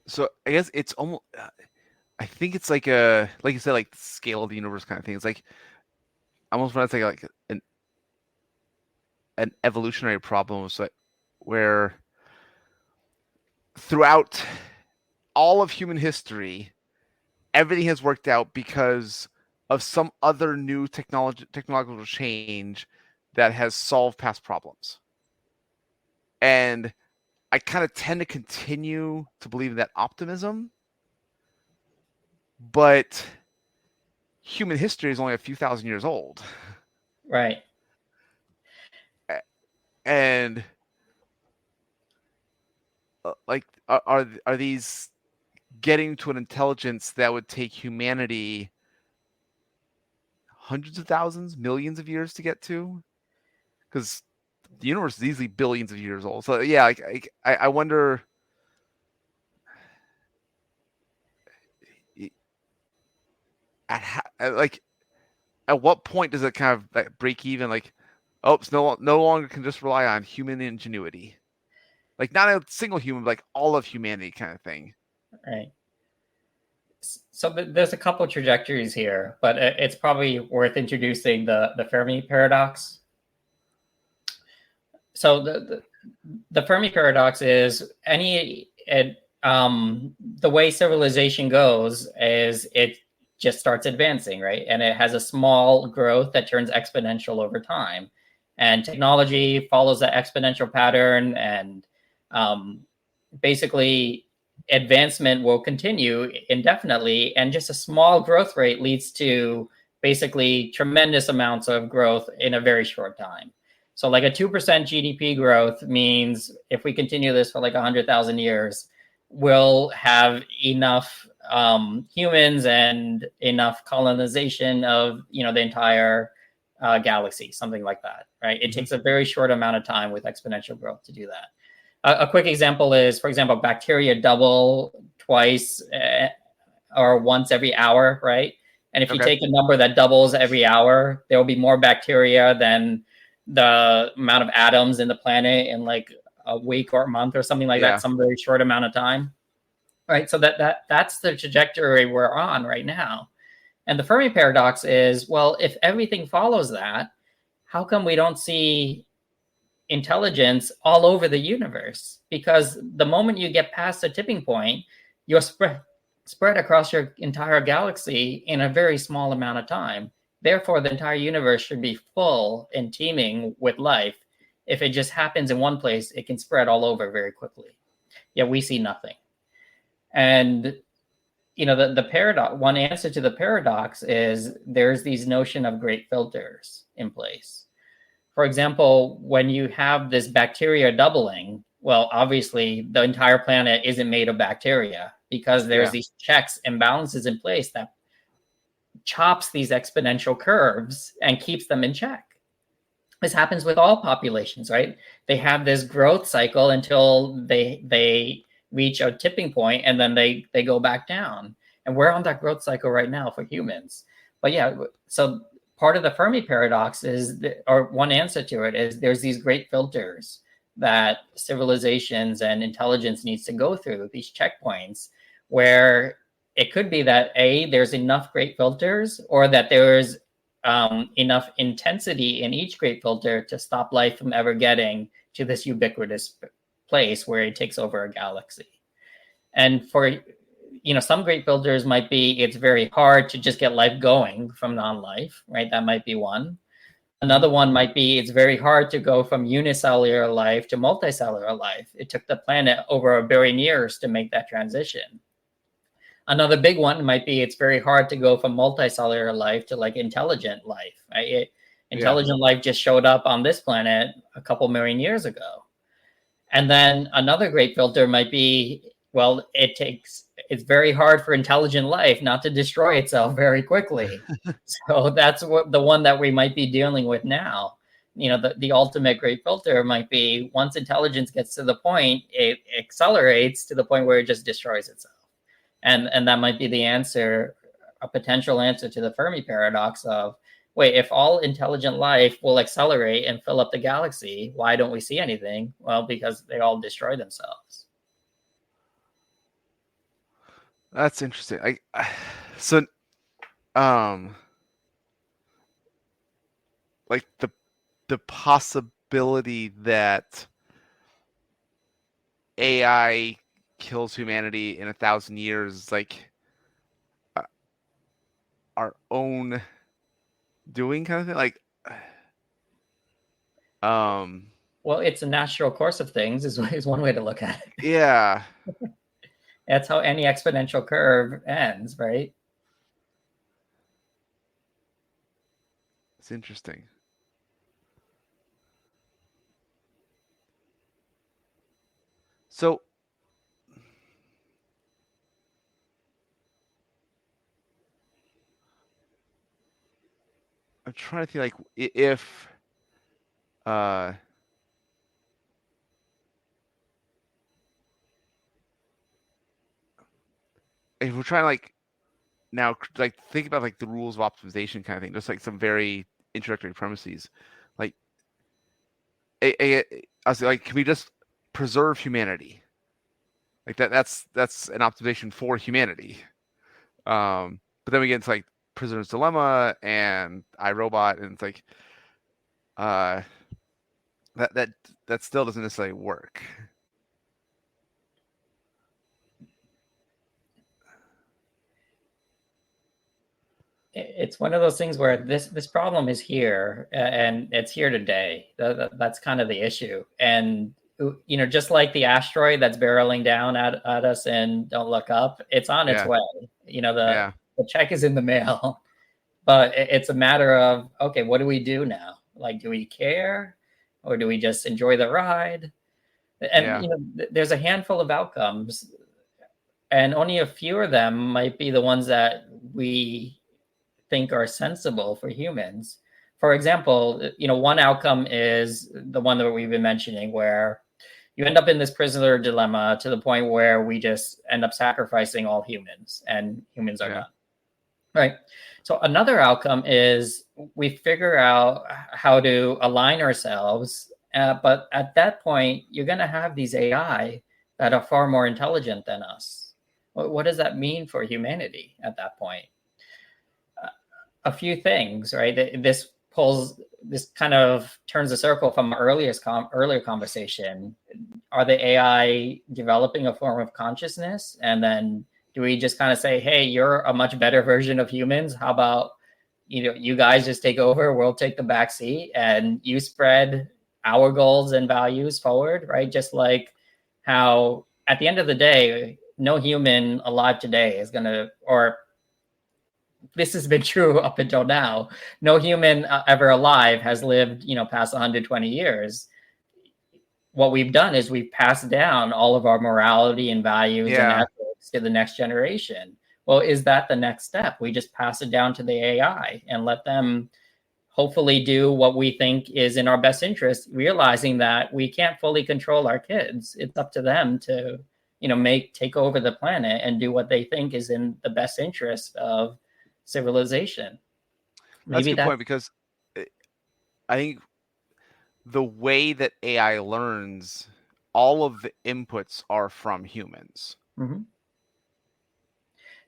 So I guess it's almost. I think it's like you said, like the scale of the universe kind of thing. It's like almost when it's like an evolutionary problem, so where throughout all of human history, everything has worked out because of some other new technological change that has solved past problems. And I kind of tend to continue to believe in that optimism, but human history is only a few thousand years old. Right. And like, are these getting to an intelligence that would take humanity hundreds of thousands, millions of years to get to? Because the universe is easily billions of years old. So yeah, I wonder. At what point does it kind of like break even? Like, oh, it's no longer can just rely on human ingenuity. Like not a single human, but like all of humanity kind of thing. Right. So there's a couple of trajectories here, but it's probably worth introducing the Fermi paradox. So the Fermi paradox is the way civilization goes is it just starts advancing, right? And it has a small growth that turns exponential over time. And technology follows that exponential pattern, and basically advancement will continue indefinitely, and just a small growth rate leads to basically tremendous amounts of growth in a very short time. So like a 2% GDP growth means if we continue this for like 100,000 years, we'll have enough humans and enough colonization of the entire galaxy, something like that, right? It takes a very short amount of time with exponential growth to do that. A quick example is, for example, bacteria double twice or once every hour, right? And if you take a number that doubles every hour, there will be more bacteria than the amount of atoms in the planet in like a week or a month or something like that, some very short amount of time, right? So that's the trajectory we're on right now. And the Fermi paradox is, well, if everything follows that, how come we don't see intelligence all over the universe? Because the moment you get past the tipping point, you're spread across your entire galaxy in a very small amount of time. Therefore, the entire universe should be full and teeming with life. If it just happens in one place, it can spread all over very quickly. Yet we see nothing. And the paradox, one answer to the paradox is there's these notion of great filters in place. For example, when you have this bacteria doubling, well, obviously the entire planet isn't made of bacteria, because there's these checks and balances in place that chops these exponential curves and keeps them in check. This happens with all populations, right? They have this growth cycle until they reach a tipping point, and then they go back down. And we're on that growth cycle right now for humans. But yeah, so part of the Fermi paradox is, or one answer to it is, there's these great filters that civilizations and intelligence needs to go through, these checkpoints, where it could be that there's enough great filters, or that there's enough intensity in each great filter to stop life from ever getting to this ubiquitous place where it takes over a galaxy. And for some great filters might be it's very hard to just get life going from non-life, right? That might be one. Another one might be it's very hard to go from unicellular life to multicellular life. It took the planet over 1 billion years to make that transition. Another big one might be it's very hard to go from multicellular life to like intelligent life, right? Intelligent life just showed up on this planet a couple million years ago. And then another great filter might be, well, it's very hard for intelligent life not to destroy itself very quickly. So that's the one that we might be dealing with now. The ultimate great filter might be, once intelligence gets to the point, it accelerates to the point where it just destroys itself. And that might be the answer, a potential answer to the Fermi paradox of, wait, if all intelligent life will accelerate and fill up the galaxy, why don't we see anything? Well, because they all destroy themselves. That's interesting. So, like the possibility that AI kills humanity in 1,000 years, like our own doing kind of thing. Like, well, it's a natural course of things is one way to look at it. Yeah. That's how any exponential curve ends, right? It's interesting. So I'm trying to think, like, if we're trying to, like, now, like, think about, like, the rules of optimization kind of thing, just like some very introductory premises, like, I was like, can we just preserve humanity? Like that's an optimization for humanity. But then we get into, like, Prisoner's Dilemma and iRobot, and it's like that still doesn't necessarily work. It's one of those things where this problem is here, and it's here today. That's kind of the issue. And just like the asteroid that's barreling down at us and don't look up, it's on its way. The check is in the mail, but it's a matter of, okay, what do we do now? Like, do we care, or do we just enjoy the ride? And there's a handful of outcomes, and only a few of them might be the ones that we think are sensible for humans. For example, one outcome is the one that we've been mentioning, where you end up in this prisoner dilemma to the point where we just end up sacrificing all humans, and humans are done. Right. So another outcome is we figure out how to align ourselves. But at that point, you're going to have these AI that are far more intelligent than us. What does that mean for humanity at that point? A few things, right? This kind of turns the circle from our earlier conversation. Are the AI developing a form of consciousness? And then do we just kind of say, hey, you're a much better version of humans. How about, you guys just take over, we'll take the back seat, and you spread our goals and values forward, right? Just like how at the end of the day, no human alive today is going to, or this has been true up until now, no human ever alive has lived, past 120 years. What we've done is we've passed down all of our morality and values and ethics to the next generation. Well, is that the next step? We just pass it down to the AI and let them hopefully do what we think is in our best interest, realizing that we can't fully control our kids. It's up to them to, take over the planet and do what they think is in the best interest of civilization. That's a good point, because I think the way that AI learns, all of the inputs are from humans. Mm-hmm.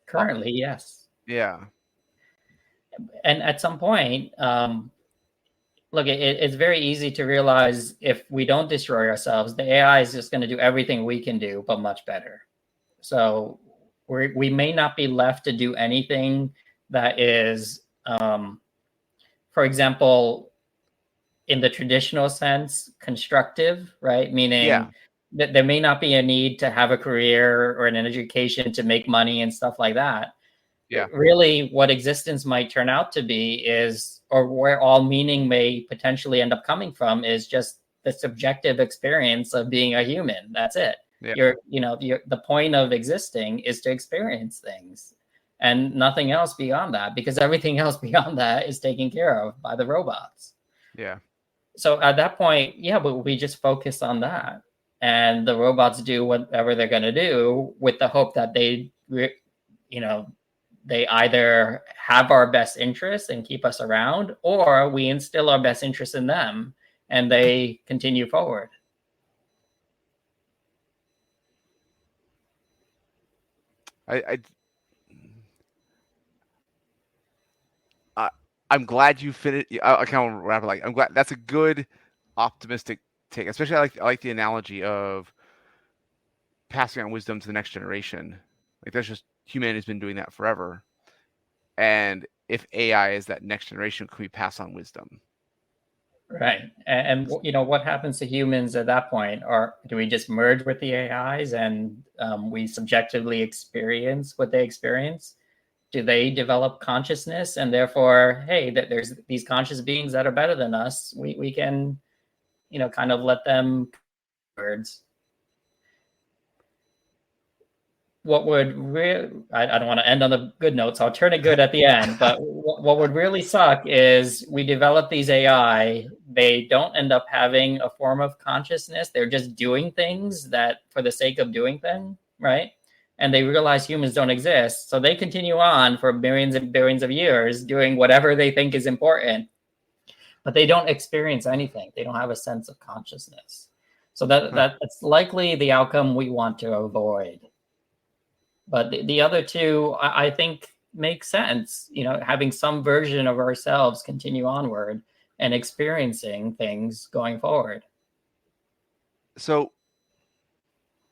Currently, yes. Yeah. And at some point, look, it's very easy to realize if we don't destroy ourselves, the AI is just going to do everything we can do, but much better. So we may not be left to do anything that is, for example, in the traditional sense, constructive, right? Meaning that there may not be a need to have a career or an education to make money and stuff like that. Yeah. Really, what existence might turn out to be is, or where all meaning may potentially end up coming from, is just the subjective experience of being a human. That's it. Yeah. The point of existing is to experience things, and nothing else beyond that, because everything else beyond that is taken care of by the robots. Yeah. So at that point, but we just focus on that, and the robots do whatever they're going to do with the hope that they you know, they either have our best interests and keep us around, or we instill our best interests in them and they continue forward. I'm glad you finished. I kind of wrap it like I'm glad. That's a good, optimistic take. Especially, I like the analogy of passing on wisdom to the next generation. Like that's just humanity's been doing that forever. And if AI is that next generation, can we pass on wisdom? Right. And you know, what happens to humans at that point? Or do we just merge with the AIs and we subjectively experience what they experience? Do they develop consciousness and therefore, hey, that there's these conscious beings that are better than us? We can, you know, kind of let them words. What would I don't want to end on the good notes. I'll turn it good at the end. But what would really suck is we develop these AI. They don't end up having a form of consciousness. They're just doing things that for the sake of doing them, right? And they realize humans don't exist. So they continue on for billions and billions of years doing whatever they think is important. But they don't experience anything. They don't have a sense of consciousness. So that's likely the outcome we want to avoid. But the other two, I think, make sense. You know, having some version of ourselves continue onward and experiencing things going forward. So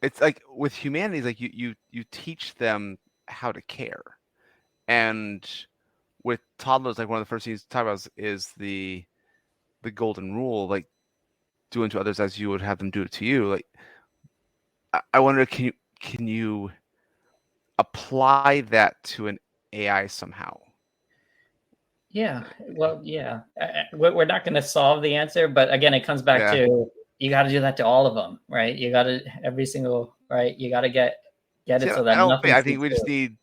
it's like with humanity, like you teach them how to care, and with toddlers, like one of the first things to talk about is the golden rule, like do unto others as you would have them do it to you. Like I wonder, can you apply that to an AI somehow? Yeah, well, yeah. We're not going to solve the answer, but again, it comes back to you got to do that to all of them, right? You got to every single right. You got to get it so that nothing. I think we just need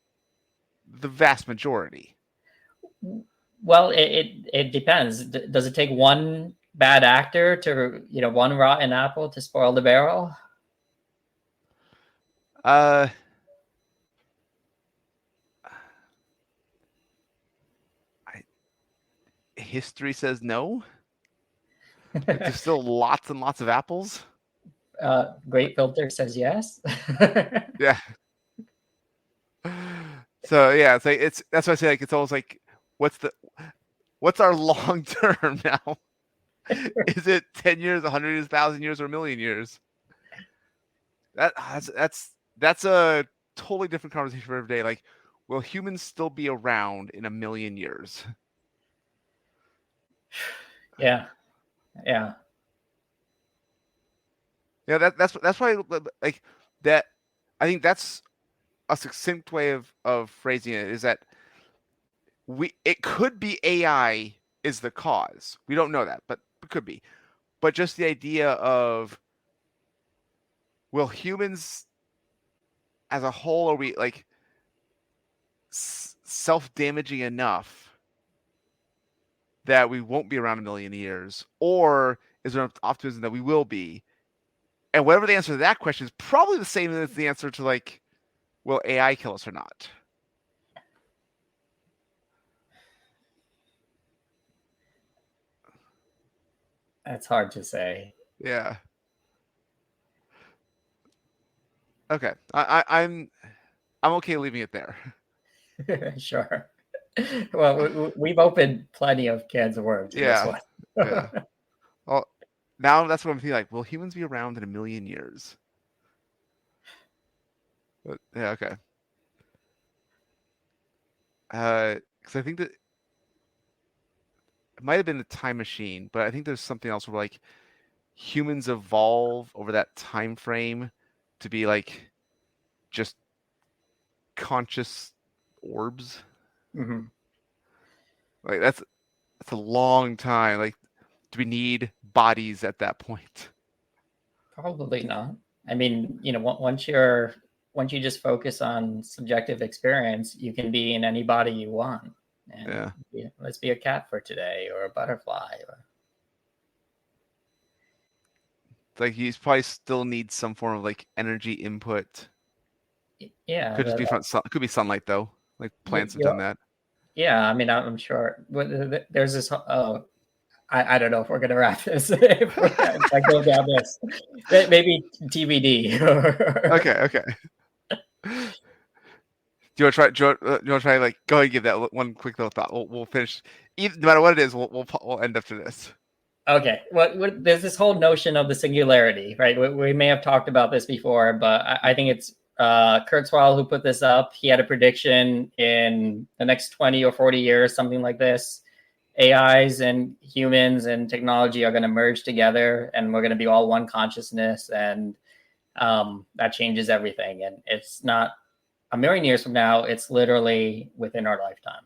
the vast majority. Well, it depends. Does it take one bad actor to, you know, one rotten apple to spoil the barrel? History says no. Like, there's still lots and lots of apples. Great Filter says yes. Yeah. So yeah, it's like that's why I say, like, it's almost like what's our long term now? Is it 10 years, 100 years, 1,000 years, or a million years? That's a totally different conversation for every day. Like, will humans still be around in a million years? Yeah. That's why, like, that I think that's a succinct way of phrasing it, is that it could be AI is the cause. We don't know that, but it could be. But just the idea of, will humans as a whole, are we like self-damaging enough that we won't be around a million years, or is there enough optimism that we will be? And whatever the answer to that question is, probably the same as the answer to, like, will AI kill us or not? That's hard to say. Yeah. Okay. I'm okay leaving it there. Sure. Well, we've opened plenty of cans of worms in this one. Yeah. Well, now that's what I'm thinking. Like, will humans be around in a million years? But, yeah. Okay. Because I think that it might have been the time machine, but I think there's something else where, like, humans evolve over that time frame to be like just conscious orbs. Mm-hmm. Like that's a long time. Like, do we need bodies at that point? Probably not. I mean, you know, once you just focus on subjective experience, you can be in any body you want. And let's be a cat for today, or a butterfly. It's like you probably still need some form of, like, energy input. Yeah, Could just be could be sunlight though. Like plants have done that. Yeah, I mean, I'm sure. There's this. Oh, I don't know if we're gonna wrap this. if I go down this, maybe TBD. Okay. Do you want to try? Do you want to try? Like, go ahead and give that one quick little thought. We'll finish. Even, no matter what it is, we'll end up to this. Okay. There's this whole notion of the singularity, right? We may have talked about this before, but I think it's Kurzweil who put this up. He had a prediction in the next 20 or 40 years, something like this. AIs and humans and technology are going to merge together, and we're going to be all one consciousness, and that changes everything. And it's not a million years from now; it's literally within our lifetime.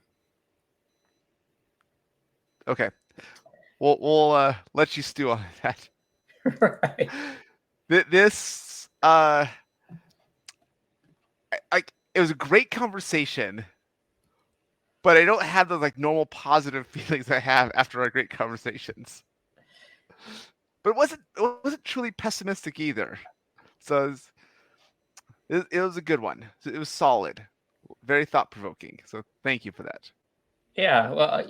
Okay. We'll let you stew on that. Right. This it was a great conversation, but I don't have the like normal positive feelings I have after our great conversations. But it wasn't truly pessimistic either. So it was a good one. It was solid, very thought provoking. So thank you for that. Yeah, well,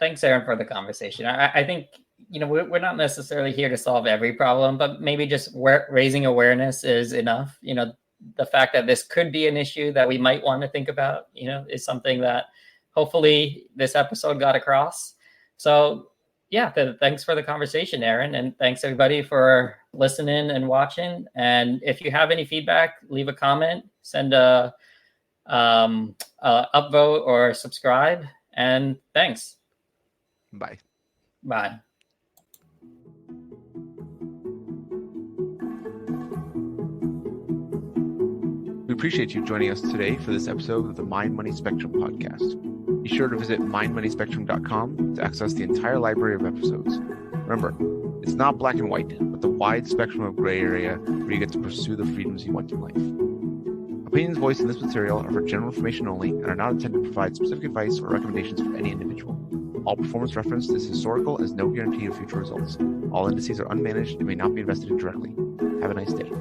thanks, Aaron, for the conversation. I think, we're not necessarily here to solve every problem, but maybe just raising awareness is enough. The fact that this could be an issue that we might want to think about, is something that hopefully this episode got across. So, yeah, thanks for the conversation, Aaron, and thanks everybody for listening and watching. And if you have any feedback, leave a comment, send a upvote or subscribe. And thanks. Bye. Bye. We appreciate you joining us today for this episode of the Mind Money Spectrum podcast. Be sure to visit mindmoneyspectrum.com to access the entire library of episodes. Remember, it's not black and white, but the wide spectrum of gray area where you get to pursue the freedoms you want in life. Opinions voiced in this material are for general information only and are not intended to provide specific advice or recommendations for any individual. All performance referenced is historical and has no guarantee of future results. All indices are unmanaged and may not be invested in directly. Have a nice day.